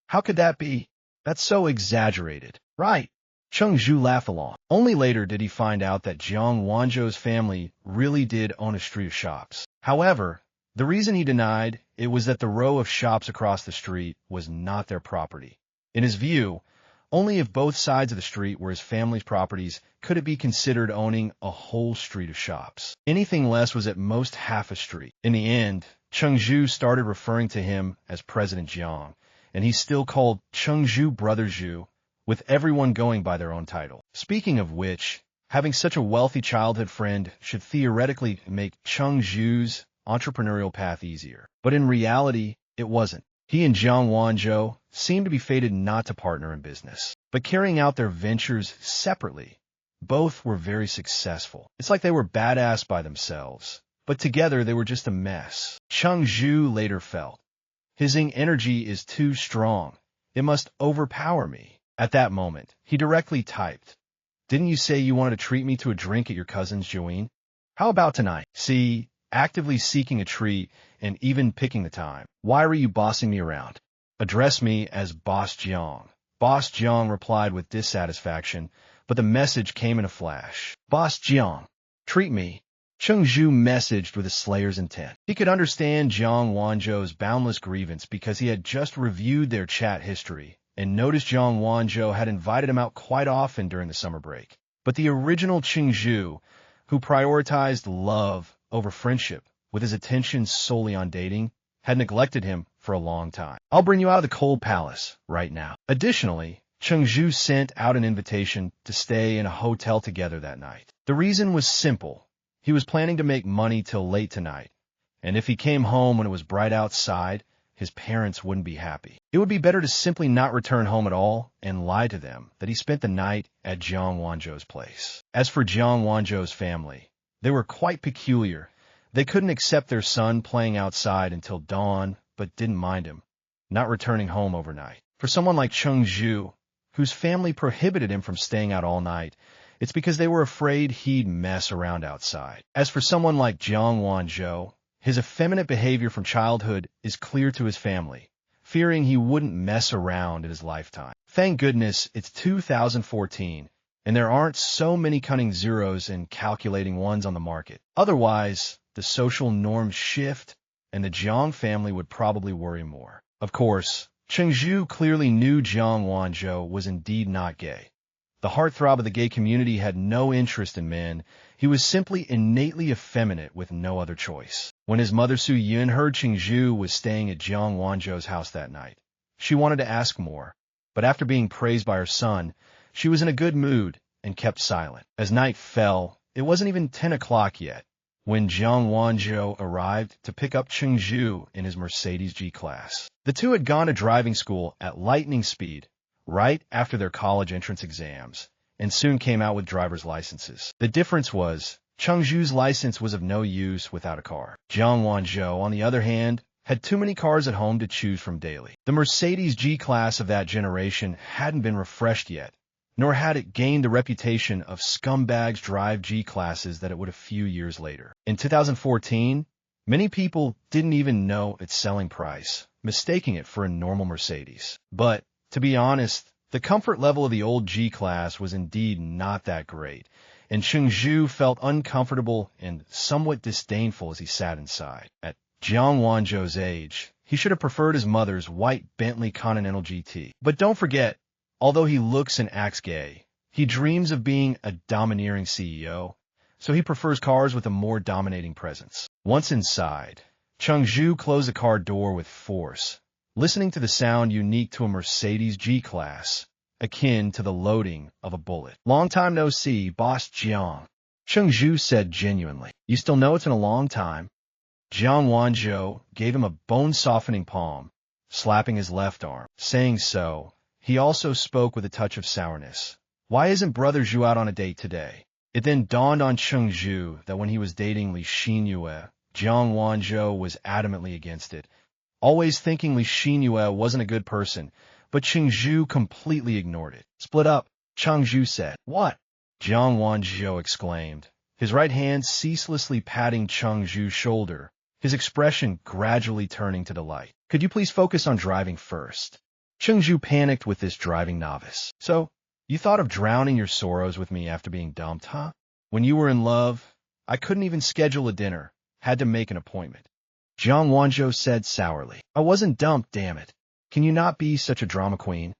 How could that be? That's so exaggerated. Right. Cheng Zhu laughed along. Only later did he find out that Jiang Wanzhou's family really did own a street of shops. However, the reason he denied it was that the row of shops across the street was not their property. In his view, only if both sides of the street were his family's properties could it be considered owning a whole street of shops. Anything less was at most half a street. In the end, Cheng Zhu started referring to him as President Jiang, and he still called Cheng Zhu Brother Zhu, with everyone going by their own title. Speaking of which, having such a wealthy childhood friend should theoretically make Cheng Zhu's entrepreneurial path easier. But in reality, it wasn't. He and Jiang Wanzhou seemed to be fated not to partner in business, but carrying out their ventures separately. Both were very successful. It's like they were badass by themselves, but together they were just a mess. Cheng Zhu later felt, his energy is too strong. It must overpower me. At that moment, he directly typed, "Didn't you say you wanted to treat me to a drink at your cousin's, Joanne? How about tonight?" See, actively seeking a treat and even picking the time. Why were you bossing me around? Address me as Boss Jiang. Boss Jiang replied with dissatisfaction, but the message came in a flash. Boss Jiang, treat me. Cheng Zhu messaged with a slayer's intent. He could understand Jiang Wanzhou's boundless grievance because he had just reviewed their chat history and noticed Jiang Wanzhou had invited him out quite often during the summer break. But the original Cheng Zhu, who prioritized love over friendship, with his attention solely on dating, had neglected him for a long time. I'll bring you out of the cold palace right now. Additionally, Cheng Zhu sent out an invitation to stay in a hotel together that night. The reason was simple. He was planning to make money till late tonight, and if he came home when it was bright outside, his parents wouldn't be happy. It would be better to simply not return home at all and lie to them that he spent the night at Jiang Wanzhou's place. As for Jiang Wanzhou's family, they were quite peculiar. They couldn't accept their son playing outside until dawn, but didn't mind him not returning home overnight. For someone like Cheng Zhu, whose family prohibited him from staying out all night, it's because they were afraid he'd mess around outside. As for someone like Jiang Wanzhou, his effeminate behavior from childhood is clear to his family, fearing he wouldn't mess around in his lifetime. Thank goodness it's 2014, and there aren't so many cunning zeros and calculating ones on the market. Otherwise, the social norms shift, and the Jiang family would probably worry more. Of course, Cheng Zhu clearly knew Jiang Wanzhou was indeed not gay. The heartthrob of the gay community had no interest in men. He was simply innately effeminate with no other choice. When his mother Su-Yun heard Cheng Zhu was staying at Jiang Wanzhou's house that night, she wanted to ask more, but after being praised by her son, she was in a good mood and kept silent. As night fell, it wasn't even 10 o'clock yet, when Jiang Wanzhou arrived to pick up Cheng Zhu in his Mercedes G-Class. The two had gone to driving school at lightning speed, right after their college entrance exams, and soon came out with driver's licenses. The difference was, Cheng Zhu's license was of no use without a car. Jiang Wanzhou, on the other hand, had too many cars at home to choose from daily. The Mercedes G-Class of that generation hadn't been refreshed yet, nor had it gained the reputation of scumbags drive G-Classes that it would a few years later. In 2014, many people didn't even know its selling price, mistaking it for a normal Mercedes. But to be honest, the comfort level of the old G-Class was indeed not that great, and Cheng Zhu felt uncomfortable and somewhat disdainful as he sat inside. At Jiang Wanzhou's age, he should have preferred his mother's white Bentley Continental GT. But don't forget, although he looks and acts gay, he dreams of being a domineering CEO, so he prefers cars with a more dominating presence. Once inside, Cheng Zhu closed the car door with force, listening to the sound unique to a Mercedes G-Class, akin to the loading of a bullet. "Long time no see, Boss Jiang," Cheng Zhu said genuinely. "You still know it's been a long time." Jiang Wanzhou gave him a bone-softening palm, slapping his left arm. Saying so, he also spoke with a touch of sourness. "Why isn't Brother Zhu out on a date today?" It then dawned on Cheng Zhu that when he was dating Xinyue, Jiang Wanzhou was adamantly against it, always thinking Xinyue wasn't a good person, but Cheng Zhu completely ignored it. "Split up," Cheng Zhu said. "What?" Jiang Wanzhou exclaimed, his right hand ceaselessly patting Cheng Zhu's shoulder, his expression gradually turning to delight. "Could you please focus on driving first?" Cheng Zhu panicked with this driving novice. "So, you thought of drowning your sorrows with me after being dumped, huh? When you were in love, I couldn't even schedule a dinner, had to make an appointment." Jiang Wanzhou said sourly. "I wasn't dumped, damn it. Can you not be such a drama queen?"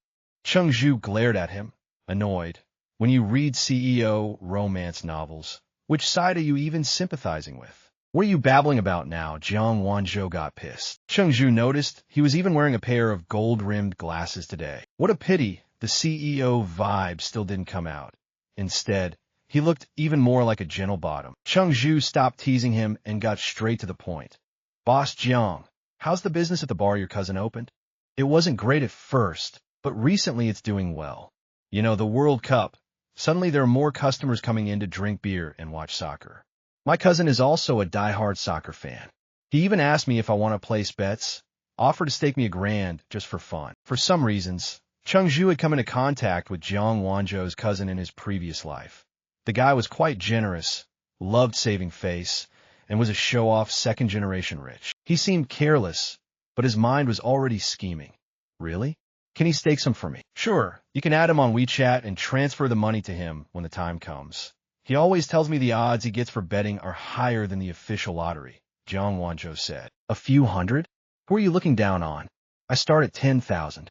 Cheng Zhu glared at him, annoyed. "When you read CEO romance novels, which side are you even sympathizing with? What are you babbling about now?" Jiang Wanzhou got pissed. Cheng Zhu noticed he was even wearing a pair of gold-rimmed glasses today. What a pity the CEO vibe still didn't come out. Instead, he looked even more like a gentle bottom. Cheng Zhu stopped teasing him and got straight to the point. "Boss Jiang, how's the business at the bar your cousin opened? It wasn't great at first, but recently it's doing well. You know, the World Cup. Suddenly there are more customers coming in to drink beer and watch soccer. My cousin is also a die-hard soccer fan. He even asked me if I want to place bets, offered to stake me $1,000 just for fun." For some reasons, Cheng Zhu had come into contact with Jiang Wanzhou's cousin in his previous life. The guy was quite generous, loved saving face, and was a show-off second-generation rich. He seemed careless, but his mind was already scheming. "Really? Can he stake some for me?" "Sure, you can add him on WeChat and transfer the money to him when the time comes. He always tells me the odds he gets for betting are higher than the official lottery," Jiang Wanzhou said. "A few hundred? Who are you looking down on? I start at 10,000.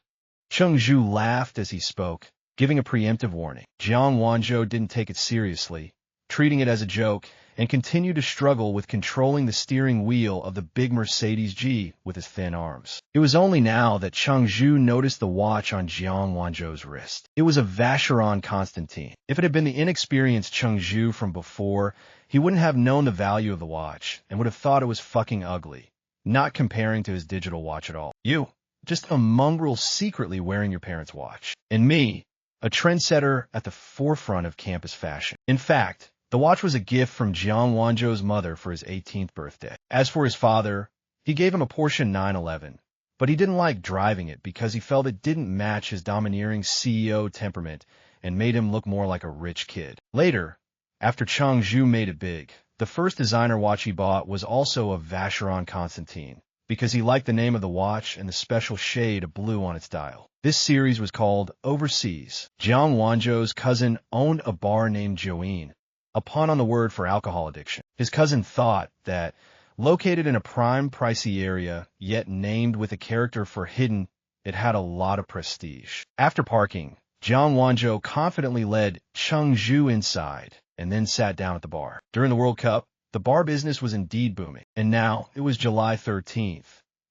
Cheng Zhu laughed as he spoke, giving a preemptive warning. Jiang Wanzhou didn't take it seriously, treating it as a joke, and continued to struggle with controlling the steering wheel of the big Mercedes G with his thin arms. It was only now that Cheng Zhu noticed the watch on Jiang Wanzhou's wrist. It was a Vacheron Constantine. If it had been the inexperienced Cheng Zhu from before, he wouldn't have known the value of the watch and would have thought it was fucking ugly, not comparing to his digital watch at all. You, just a mongrel secretly wearing your parents' watch. And me, a trendsetter at the forefront of campus fashion. In fact, the watch was a gift from Jiang Wanzhou's mother for his 18th birthday. As for his father, he gave him a Porsche 911, but he didn't like driving it because he felt it didn't match his domineering CEO temperament and made him look more like a rich kid. Later, after Cheng Zhu made it big, the first designer watch he bought was also a Vacheron Constantine, because he liked the name of the watch and the special shade of blue on its dial. This series was called Overseas. Jiang Wanzhou's cousin owned a bar named Joanne, a pun on the word for alcohol addiction. His cousin thought that, located in a prime pricey area, yet named with a character for hidden, it had a lot of prestige. After parking, Jiang Wanzhou confidently led Cheng Zhu inside and then sat down at the bar. During the World Cup, the bar business was indeed booming. And now, it was July 13th.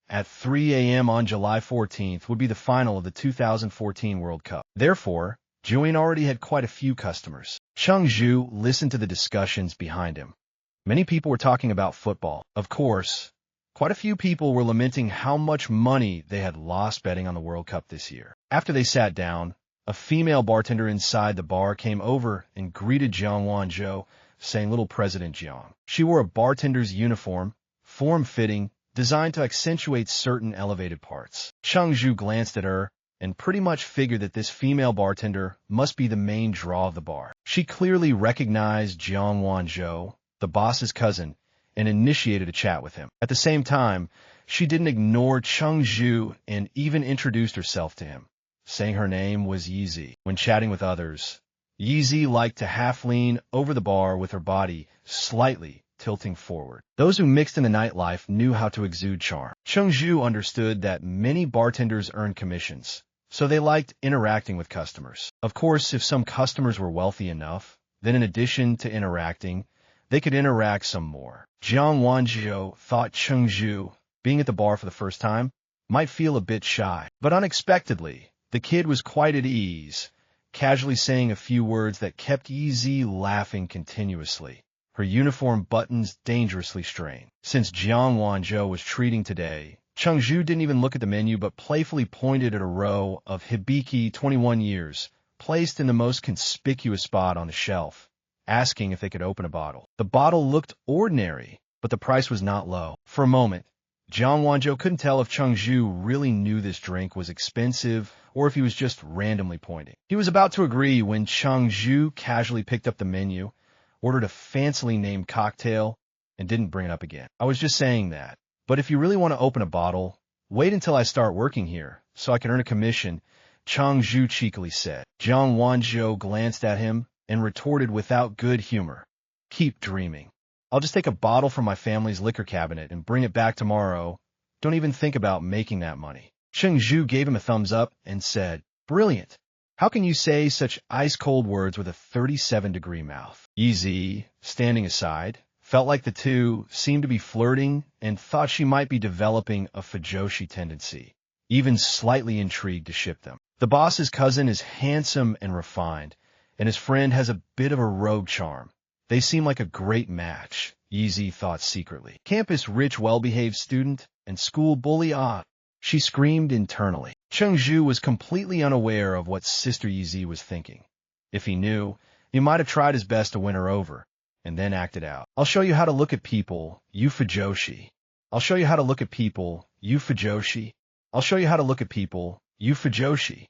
At 3 a.m. on July 14th would be the final of the 2014 World Cup. Therefore, Joanne already had quite a few customers. Cheng Zhu listened to the discussions behind him. Many people were talking about football. Of course, quite a few people were lamenting how much money they had lost betting on the World Cup this year. After they sat down, a female bartender inside the bar came over and greeted Jiang Wanzhou, saying, "Little President Jiang." She wore a bartender's uniform, form-fitting, designed to accentuate certain elevated parts. Cheng Zhu glanced at her and pretty much figured that this female bartender must be the main draw of the bar. She clearly recognized Jiang Wanzhou, the boss's cousin, and initiated a chat with him. At the same time, she didn't ignore Cheng Zhu and even introduced herself to him, saying her name was Yizi. When chatting with others, Yizi liked to half lean over the bar with her body slightly tilting forward. Those who mixed in the nightlife knew how to exude charm. Cheng Zhu understood that many bartenders earned commissions, so they liked interacting with customers. Of course, if some customers were wealthy enough, then in addition to interacting, they could interact some more. Jiang Wanzhou thought Cheng Zhu, being at the bar for the first time, might feel a bit shy. But unexpectedly, the kid was quite at ease, casually saying a few words that kept Yizi laughing continuously, her uniform buttons dangerously strained. Since Jiang Wanzhou was treating today, Cheng Zhu didn't even look at the menu but playfully pointed at a row of Hibiki 21 years, placed in the most conspicuous spot on the shelf, asking if they could open a bottle. The bottle looked ordinary, but the price was not low. For a moment, Jiang Wanzhou couldn't tell if Cheng Zhu really knew this drink was expensive or if he was just randomly pointing. He was about to agree when Cheng Zhu casually picked up the menu, ordered a fancily named cocktail, and didn't bring it up again. "I was just saying that. But if you really want to open a bottle, wait until I start working here, so I can earn a commission," Cheng Zhu cheekily said. Jiang Wanzhou glanced at him and retorted without good humor, "Keep dreaming. I'll just take a bottle from my family's liquor cabinet and bring it back tomorrow. Don't even think about making that money." Cheng Zhu gave him a thumbs up and said, "Brilliant. How can you say such ice-cold words with a 37-degree mouth?" Yizi, standing aside, felt like the two seemed to be flirting and thought she might be developing a fujoshi tendency, even slightly intrigued to ship them. The boss's cousin is handsome and refined, and his friend has a bit of a rogue charm. They seem like a great match, Yizi thought secretly. Campus rich, well-behaved student and school bully, she screamed internally. Cheng Zhu was completely unaware of what Sister Yizi was thinking. If he knew, he might have tried his best to win her over, and then acted out. "I'll show you how to look at people, you fujoshi. I'll show you how to look at people, you fujoshi. I'll show you how to look at people, you fujoshi."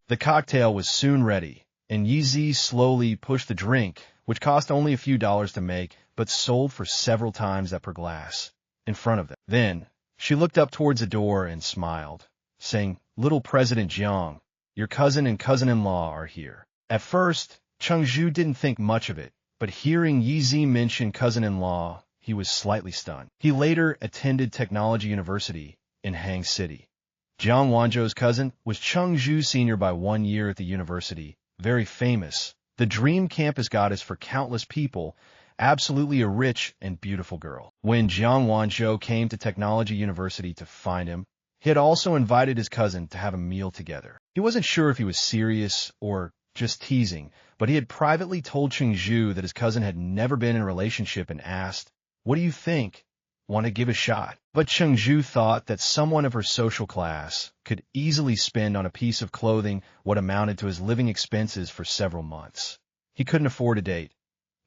The cocktail was soon ready, and Yizi slowly pushed the drink, which cost only a few dollars to make, but sold for several times that per glass, in front of them. Then, she looked up towards the door and smiled, saying, "Little President Jiang, your cousin and cousin-in-law are here." At first, Cheng Zhu didn't think much of it, but hearing Yizi mention cousin-in-law, he was slightly stunned. He later attended Technology University in Hang City. Jiang Wanzhou's cousin was Cheng Zhu Sr. by 1 year at the university, very famous, the dream campus goddess for countless people, absolutely a rich and beautiful girl. When Jiang Wanzhou came to Technology University to find him, he had also invited his cousin to have a meal together. He wasn't sure if he was serious or just teasing, but he had privately told Cheng Zhu that his cousin had never been in a relationship and asked, "What do you think? Want to give a shot?" But Cheng Zhu thought that someone of her social class could easily spend on a piece of clothing what amounted to his living expenses for several months. He couldn't afford a date,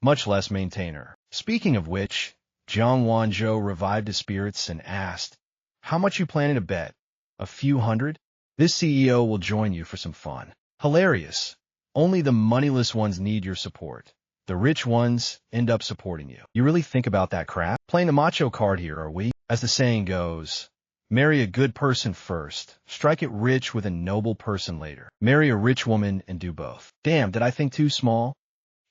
much less maintain her. Speaking of which, Jiang Wanzhou revived his spirits and asked, "How much you planning to bet? A few hundred? This CEO will join you for some fun." Hilarious. Only the moneyless ones need your support. The rich ones end up supporting you. You really think about that crap? Playing the macho card here, are we? As the saying goes, marry a good person first, strike it rich with a noble person later. Marry a rich woman and do both. Damn, did I think too small?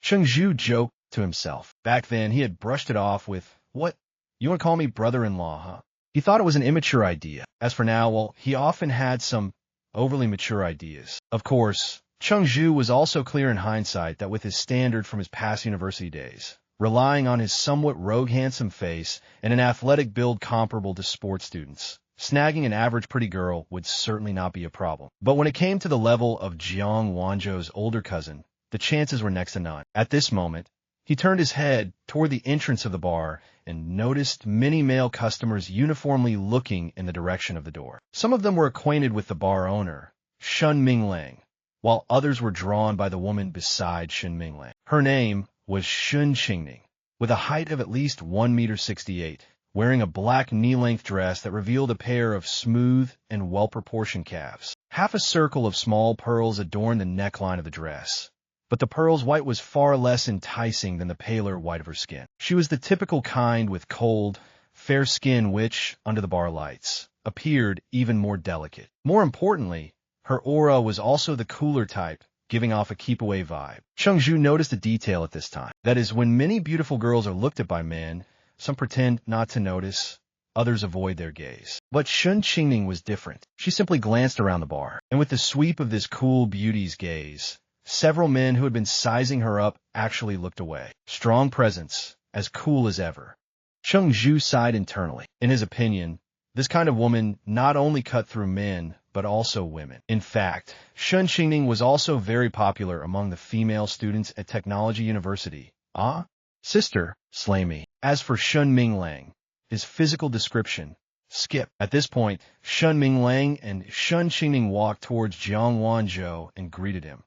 Cheng Zhu joked to himself. Back then, he had brushed it off with, "What? You want to call me brother-in-law, huh?" He thought it was an immature idea. As for now, well, he often had some overly mature ideas. Of course, Cheng Zhu was also clear in hindsight that with his standard from his past university days, relying on his somewhat rogue handsome face and an athletic build comparable to sports students, snagging an average pretty girl would certainly not be a problem. But when it came to the level of Jiang Wanzhou's older cousin, the chances were next to none. At this moment, he turned his head toward the entrance of the bar and noticed many male customers uniformly looking in the direction of the door. Some of them were acquainted with the bar owner, Shun Minglang, while others were drawn by the woman beside Shun Minglang. Her name was Shun Qingning, with a height of at least 1.68 m, wearing a black knee-length dress that revealed a pair of smooth and well-proportioned calves. Half a circle of small pearls adorned the neckline of the dress, but the pearl's white was far less enticing than the paler white of her skin. She was the typical kind with cold, fair skin which, under the bar lights, appeared even more delicate. More importantly, her aura was also the cooler type, giving off a keep-away vibe. Cheng Zhu noticed a detail at this time. That is, when many beautiful girls are looked at by men, some pretend not to notice, others avoid their gaze. But Shun Qingning was different. She simply glanced around the bar, and with the sweep of this cool beauty's gaze, several men who had been sizing her up actually looked away. Strong presence, as cool as ever. Cheng Zhu sighed internally. In his opinion, this kind of woman not only cut through men, but also women. In fact, Shun Qingning was also very popular among the female students at Technology University. "Ah, sister, slay me." As for Shun Minglang, his physical description, skip. At this point, Shun Minglang and Shun Qingning walked towards Jiang Wanzhou and greeted him.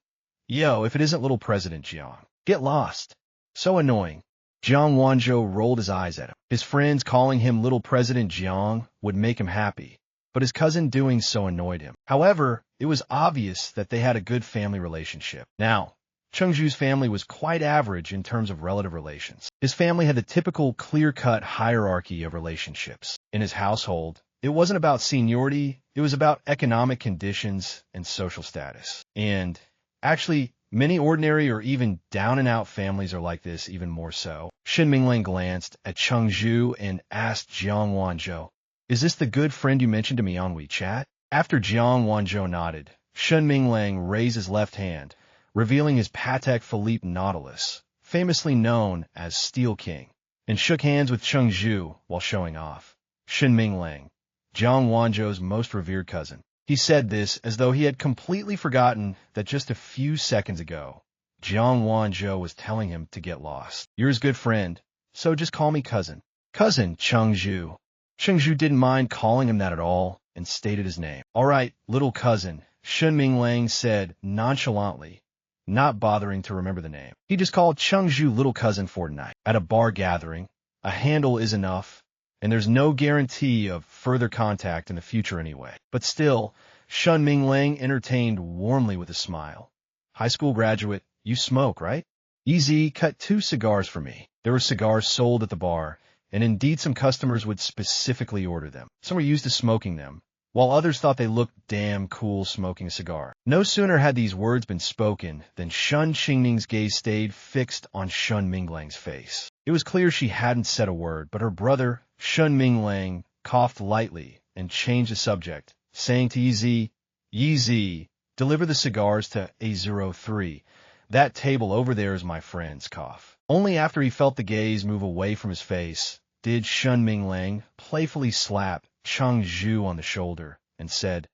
"Yo, if it isn't little President Jiang. Get lost." So annoying. Jiang Wanzhou rolled his eyes at him. His friends calling him little President Jiang would make him happy, but his cousin doing so annoyed him. However, it was obvious that they had a good family relationship. Now, Cheng Zhu's family was quite average in terms of relative relations. His family had the typical clear-cut hierarchy of relationships. In his household, it wasn't about seniority, it was about economic conditions and social status. And actually, many ordinary or even down-and-out families are like this, even more so. Shun Minglang glanced at Cheng Zhu and asked Jiang Wanzhou, "Is this the good friend you mentioned to me on WeChat?" After Jiang Wanzhou nodded, Shun Minglang raised his left hand, revealing his Patek Philippe Nautilus, famously known as Steel King, and shook hands with Cheng Zhu while showing off. Shun Minglang, Jiang Wanzhou's most revered cousin. He said this as though he had completely forgotten that just a few seconds ago, Jiang Wanzhou was telling him to get lost. "You're his good friend, so just call me cousin." "Cousin Cheng Zhu." Cheng Zhu didn't mind calling him that at all and stated his name. "All right, little cousin," Shun Minglang said nonchalantly, not bothering to remember the name. He just called Cheng Zhu little cousin for tonight. At a bar gathering, a handle is enough, and there's no guarantee of further contact in the future anyway. But still, Shun Minglang entertained warmly with a smile. "High school graduate, you smoke, right? Easy, cut 2 cigars for me." There were cigars sold at the bar, and indeed some customers would specifically order them. Some were used to smoking them, while others thought they looked damn cool smoking a cigar. No sooner had these words been spoken than Shun Qingning's gaze stayed fixed on Shun Minglang's face. It was clear she hadn't said a word, but her brother, Shun Minglang, coughed lightly and changed the subject, saying to Yi Zi, "Yi Zi, deliver the cigars to A03. That table over there is my friend's cough. Only after he felt the gaze move away from his face did Shun Minglang playfully slap Cheng Zhu on the shoulder and said,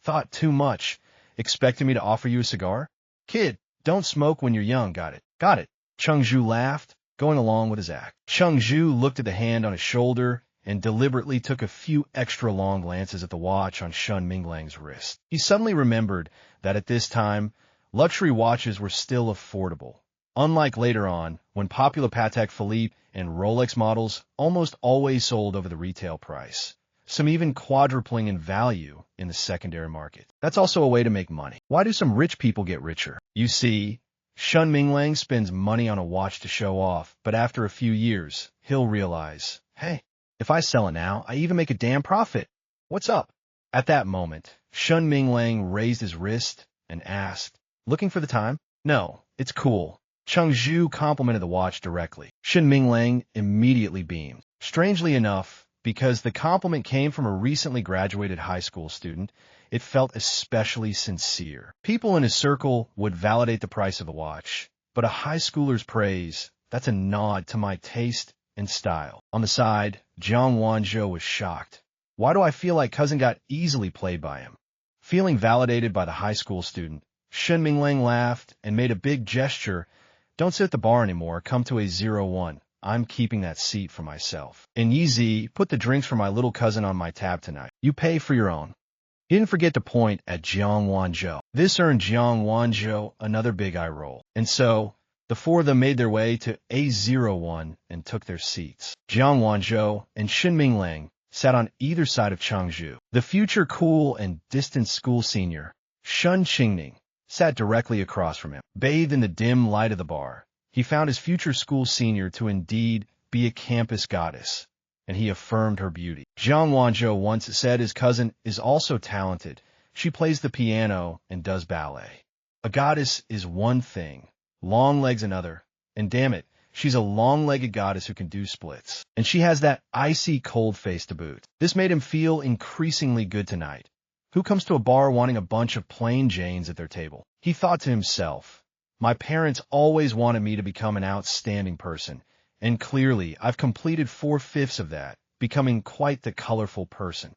"Thought too much. Expecting me to offer you a cigar? Kid, don't smoke when you're young, got it? Got it." Cheng Zhu laughed, going along with his act. Cheng Zhu looked at the hand on his shoulder and deliberately took a few extra long glances at the watch on Shun Minglang's wrist. He suddenly remembered that at this time, luxury watches were still affordable. Unlike later on, when popular Patek Philippe and Rolex models almost always sold over the retail price, some even quadrupling in value in the secondary market. That's also a way to make money. Why do some rich people get richer? You see, Shun Minglang spends money on a watch to show off, but after a few years, he'll realize, hey, if I sell it now, I even make a damn profit. What's up? At that moment, Shun Minglang raised his wrist and asked, "Looking for the time?" "No, it's cool." Cheng Zhu complimented the watch directly. Shun Minglang immediately beamed. Strangely enough, because the compliment came from a recently graduated high school student, it felt especially sincere. People in his circle would validate the price of a watch, but a high schooler's praise, that's a nod to my taste and style. On the side, Jiang Wanzhou was shocked. Why do I feel like cousin got easily played by him? Feeling validated by the high school student, Shun Minglang laughed and made a big gesture. "Don't sit at the bar anymore, come to a 01. I'm keeping that seat for myself. And Yizi, put the drinks for my little cousin on my tab tonight. You pay for your own." He didn't forget to point at Jiang Wanzhou. This earned Jiang Wanzhou another big eye roll. And so, the four of them made their way to A01 and took their seats. Jiang Wanzhou and Shun Minglang sat on either side of Cheng Zhu. The future cool and distant school senior, Shun Qingning, sat directly across from him. Bathed in the dim light of the bar, he found his future school senior to indeed be a campus goddess, and he affirmed her beauty. Jiang Wanzhou once said his cousin is also talented. She plays the piano and does ballet. A goddess is one thing, long legs another, and damn it, she's a long-legged goddess who can do splits. And she has that icy cold face to boot. This made him feel increasingly good tonight. Who comes to a bar wanting a bunch of plain Janes at their table? He thought to himself, my parents always wanted me to become an outstanding person, and clearly I've completed 4/5 of that, becoming quite the colorful person.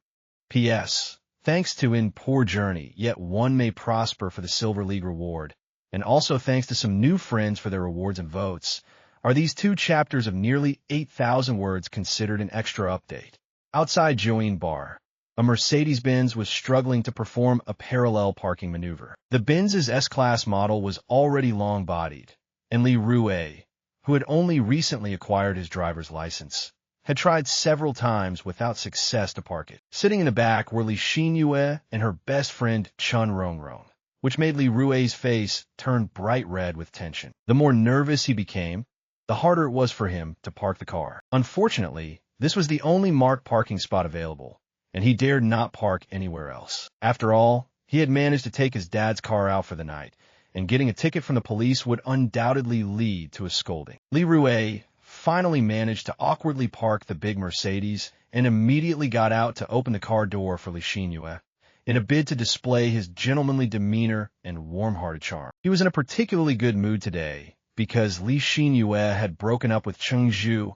P.S. Thanks to in poor journey, yet one may prosper for the Silver League reward, and also thanks to some new friends for their rewards and votes, are these 2 chapters of nearly 8,000 words considered an extra update. Outside Join Bar, a Mercedes-Benz was struggling to perform a parallel parking maneuver. The Benz's S-Class model was already long-bodied, and Li Rue, who had only recently acquired his driver's license, had tried several times without success to park it. Sitting in the back were Li Xinyue and her best friend Chun Rongrong, which made Li Rue's face turn bright red with tension. The more nervous he became, the harder it was for him to park the car. Unfortunately, this was the only marked parking spot available, and he dared not park anywhere else. After all, he had managed to take his dad's car out for the night, and getting a ticket from the police would undoubtedly lead to a scolding. Li Rue finally managed to awkwardly park the big Mercedes and immediately got out to open the car door for Li Xinyue, in a bid to display his gentlemanly demeanor and warm-hearted charm. He was in a particularly good mood today, because Li Xinyue had broken up with Cheng Zhu,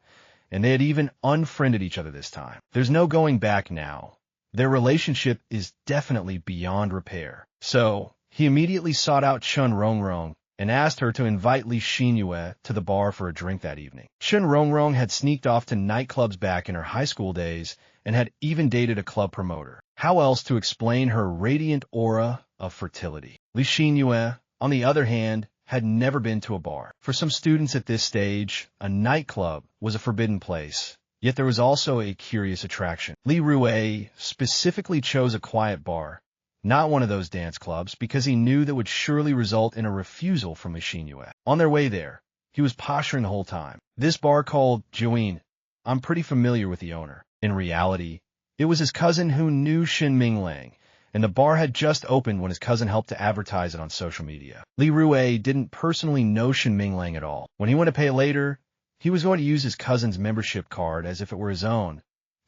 and they had even unfriended each other this time. There's no going back now. Their relationship is definitely beyond repair. So, he immediately sought out Chun Rongrong and asked her to invite Li Xinyue to the bar for a drink that evening. Chun Rongrong had sneaked off to nightclubs back in her high school days and had even dated a club promoter. How else to explain her radiant aura of fertility? Li Xinyue, on the other hand, had never been to a bar. For some students at this stage, a nightclub was a forbidden place, yet there was also a curious attraction. Li Rue specifically chose a quiet bar, not one of those dance clubs, because he knew that would surely result in a refusal from Li Xinyue. On their way there, he was posturing the whole time. This bar called Join, I'm pretty familiar with the owner. In reality, it was his cousin who knew Shun Minglang, and the bar had just opened when his cousin helped to advertise it on social media. Li Rue didn't personally know Shun Minglang at all. When he went to pay later, he was going to use his cousin's membership card as if it were his own,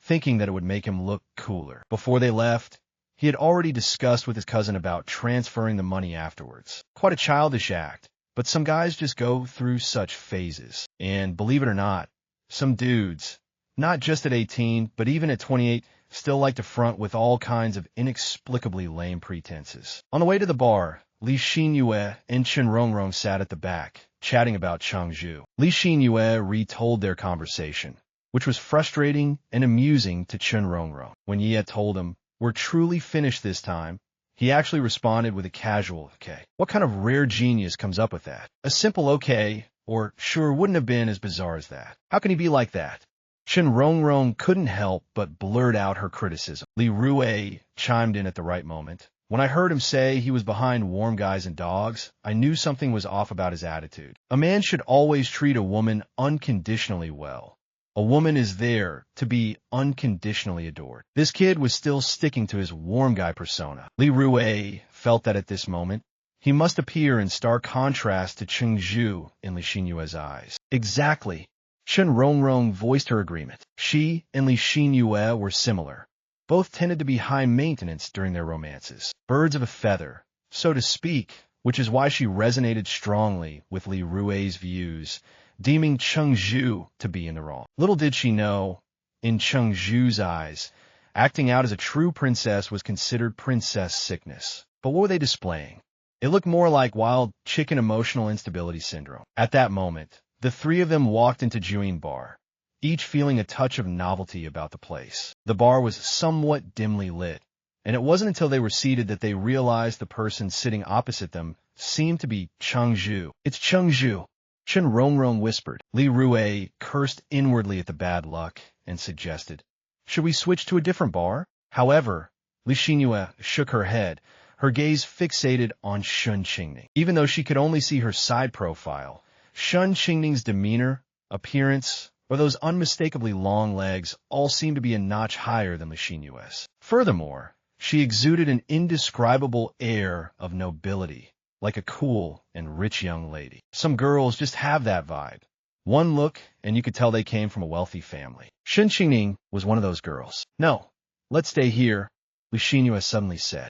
thinking that it would make him look cooler. Before they left, he had already discussed with his cousin about transferring the money afterwards. Quite a childish act, but some guys just go through such phases. And believe it or not, some dudes, not just at 18, but even at 28, still like to front with all kinds of inexplicably lame pretenses. On the way to the bar, Xinyue and Chen Rongrong sat at the back, chatting about Cheng Zhu. Xinyue retold their conversation, which was frustrating and amusing to Chen Rongrong. When Ye told him, "We're truly finished this time," he actually responded with a casual "okay." What kind of rare genius comes up with that? A simple "okay" or "sure" wouldn't have been as bizarre as that. How can he be like that? Chen Rongrong couldn't help but blurt out her criticism. Li Rue chimed in at the right moment. When I heard him say he was behind Warm Guys and Dogs, I knew something was off about his attitude. A man should always treat a woman unconditionally well. A woman is there to be unconditionally adored. This kid was still sticking to his warm guy persona. Li Rue felt that at this moment, he must appear in stark contrast to Cheng Zhu in Li Xinyue's eyes. Exactly. Chen Rongrong voiced her agreement. She and Li Xinyue were similar. Both tended to be high maintenance during their romances. Birds of a feather, so to speak, which is why she resonated strongly with Li Rue's views, deeming Cheng Zhu to be in the wrong. Little did she know, in Cheng Zhu's eyes, acting out as a true princess was considered princess sickness. But what were they displaying? It looked more like wild chicken emotional instability syndrome. At that moment, the three of them walked into Juin Bar, each feeling a touch of novelty about the place. The bar was somewhat dimly lit, and it wasn't until they were seated that they realized the person sitting opposite them seemed to be Cheng Zhu. "It's Cheng Zhu," Chen Rongrong whispered. Li Rue cursed inwardly at the bad luck and suggested, "Should we switch to a different bar?" However, Li Xinyue shook her head, her gaze fixated on Shun Qingning. Even though she could only see her side profile, Shun Qingning's demeanor, appearance, or those unmistakably long legs all seemed to be a notch higher than Li Xinyue's. Furthermore, she exuded an indescribable air of nobility, like a cool and rich young lady. Some girls just have that vibe. One look, and you could tell they came from a wealthy family. Shun Qingning was one of those girls. "No, let's stay here," Li Xinyue suddenly said.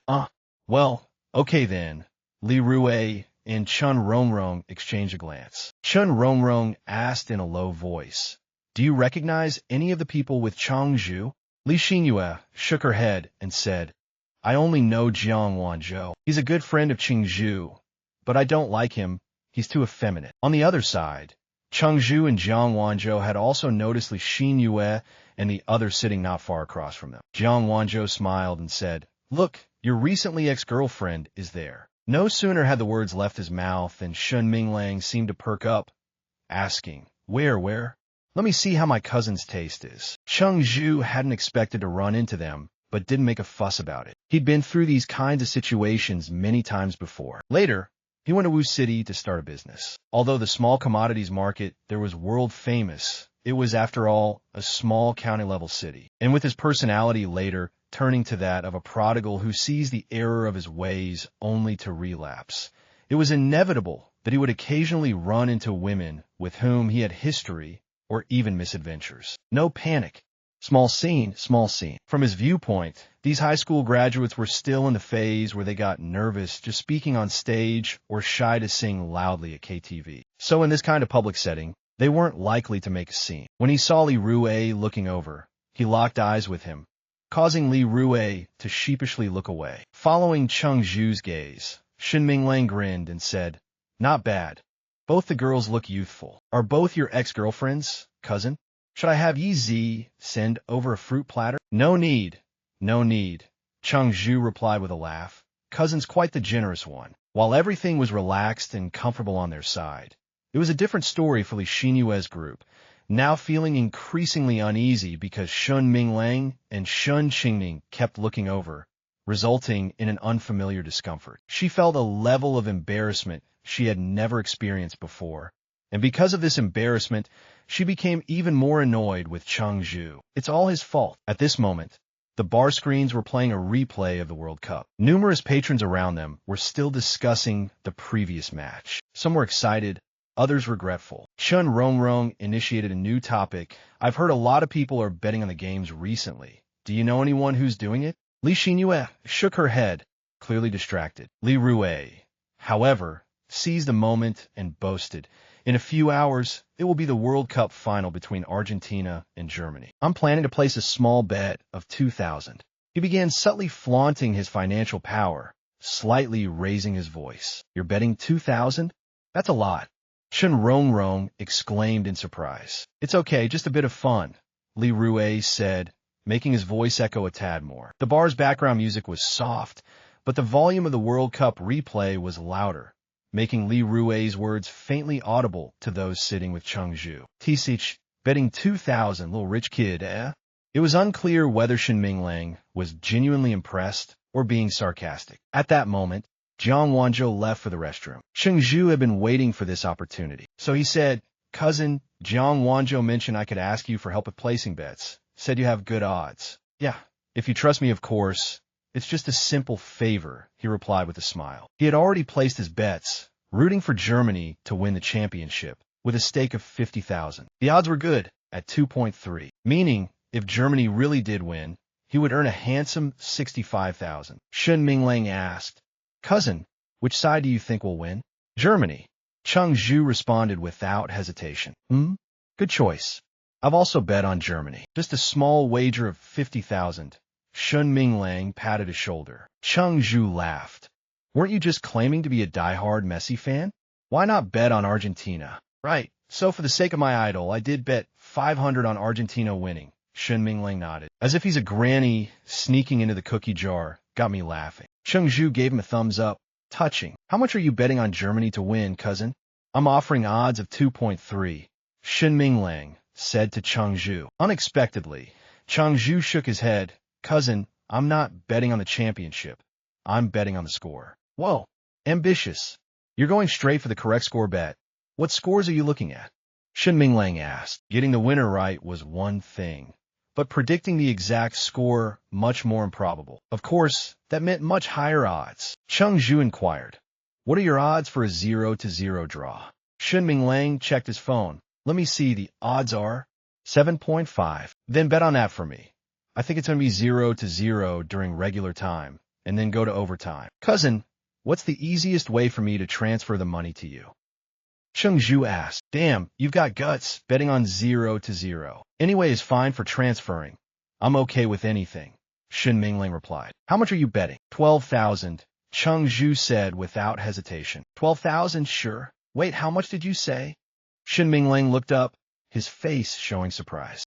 Well, okay then." Li Rue and Chen Rongrong exchanged a glance. Chen Rongrong asked in a low voice, "Do you recognize any of the people with Cheng Zhu?" Li Xinyue shook her head and said, "I only know Jiang Wanzhou. He's a good friend of Cheng Zhu, but I don't like him. He's too effeminate." On the other side, Cheng Zhu and Jiang Wanzhou had also noticed Li Xinyue and the other sitting not far across from them. Jiang Wanzhou smiled and said, "Look, your recently ex-girlfriend is there." No sooner had the words left his mouth than Shun Minglang seemed to perk up, asking, Where? Let me see how my cousin's taste is." Cheng Zhu hadn't expected to run into them, but didn't make a fuss about it. He'd been through these kinds of situations many times before. Later, he went to Wu City to start a business. Although the small commodities market there was world famous, it was, after all, a small county-level city. And with his personality later turning to that of a prodigal who sees the error of his ways only to relapse, it was inevitable that he would occasionally run into women with whom he had history or even misadventures. No panic. Small scene, small scene. From his viewpoint, these high school graduates were still in the phase where they got nervous just speaking on stage or shy to sing loudly at KTV. So in this kind of public setting, they weren't likely to make a scene. When he saw Li Rue looking over, he locked eyes with him, causing Li Rue to sheepishly look away. Following Cheng Zhu's gaze, Shin Minglang grinned and said, "Not bad. Both the girls look youthful. Are both your ex-girlfriends, cousin? Should I have Yi Zi send over a fruit platter?" No need. Cheng Zhu replied with a laugh. Cousin's quite the generous one. While everything was relaxed and comfortable on their side, it was a different story for Li Xinyue's group, now feeling increasingly uneasy because Shun Minglang and Shun Qingning kept looking over, resulting in an unfamiliar discomfort. She felt a level of embarrassment she had never experienced before, and because of this embarrassment, she became even more annoyed with Cheng Zhu. It's all his fault. At this moment, the bar screens were playing a replay of the World Cup. Numerous patrons around them were still discussing the previous match. Some were excited, others regretful. Chen Rongrong initiated a new topic. "I've heard a lot of people are betting on the games recently. Do you know anyone who's doing it?" Li Xinyue shook her head, clearly distracted. Li Rue, however, seized the moment and boasted, "In a few hours, it will be the World Cup final between Argentina and Germany. I'm planning to place a small bet of 2,000. He began subtly flaunting his financial power, slightly raising his voice. "You're betting 2,000? That's a lot." Chen Rongrong exclaimed in surprise. "It's okay, just a bit of fun," Li Rue said, making his voice echo a tad more. The bar's background music was soft, but the volume of the World Cup replay was louder, making Li Rue's words faintly audible to those sitting with Cheng Zhu. "Tisich, betting 2,000, little rich kid, eh?" It was unclear whether Shen Minglang was genuinely impressed or being sarcastic. At that moment, Jiang Wanzhou left for the restroom. Cheng Zhu had been waiting for this opportunity. So he said, "Cousin, Jiang Wanzhou mentioned I could ask you for help with placing bets. Said you have good odds." "Yeah, if you trust me, of course. It's just a simple favor," he replied with a smile. He had already placed his bets, rooting for Germany to win the championship, with a stake of 50,000. The odds were good, at 2.3, meaning if Germany really did win, he would earn a handsome 65,000. Shen Minglang asked, "Cousin, which side do you think will win?" "Germany." Cheng Zhu responded without hesitation. Good choice. I've also bet on Germany. Just a small wager of 50,000. Shen Minglang patted his shoulder. Cheng Zhu laughed. "Weren't you just claiming to be a die-hard Messi fan? Why not bet on Argentina?" "Right. So for the sake of my idol, I did bet 500 on Argentina winning." Shen Minglang nodded, as if he's a granny sneaking into the cookie jar. Got me laughing. Cheng Zhu gave him a thumbs up. "Touching. How much are you betting on Germany to win, cousin?" "I'm offering odds of 2.3, Shen Minglang said to Cheng Zhu. Unexpectedly, Cheng Zhu shook his head. "Cousin, I'm not betting on the championship. I'm betting on the score." "Whoa, ambitious. You're going straight for the correct score bet. What scores are you looking at?" Shen Minglang asked. Getting the winner right was one thing, but predicting the exact score much more improbable. Of course, that meant much higher odds. Cheng Zhu inquired, "What are your odds for a 0-0 draw?" Shen Minglang checked his phone. "Let me see, the odds are 7.5. Then bet on that for me. I think it's going to be 0-0 during regular time, and then go to overtime." "Cousin, what's the easiest way for me to transfer the money to you?" Cheng Zhu asked. "Damn, you've got guts, betting on 0-0. Anyway is fine for transferring. I'm okay with anything," Shen Minglang replied. "How much are you betting?" 12,000, Cheng Zhu said without hesitation. 12,000, sure. Wait, how much did you say?" Shen Minglang looked up, his face showing surprise.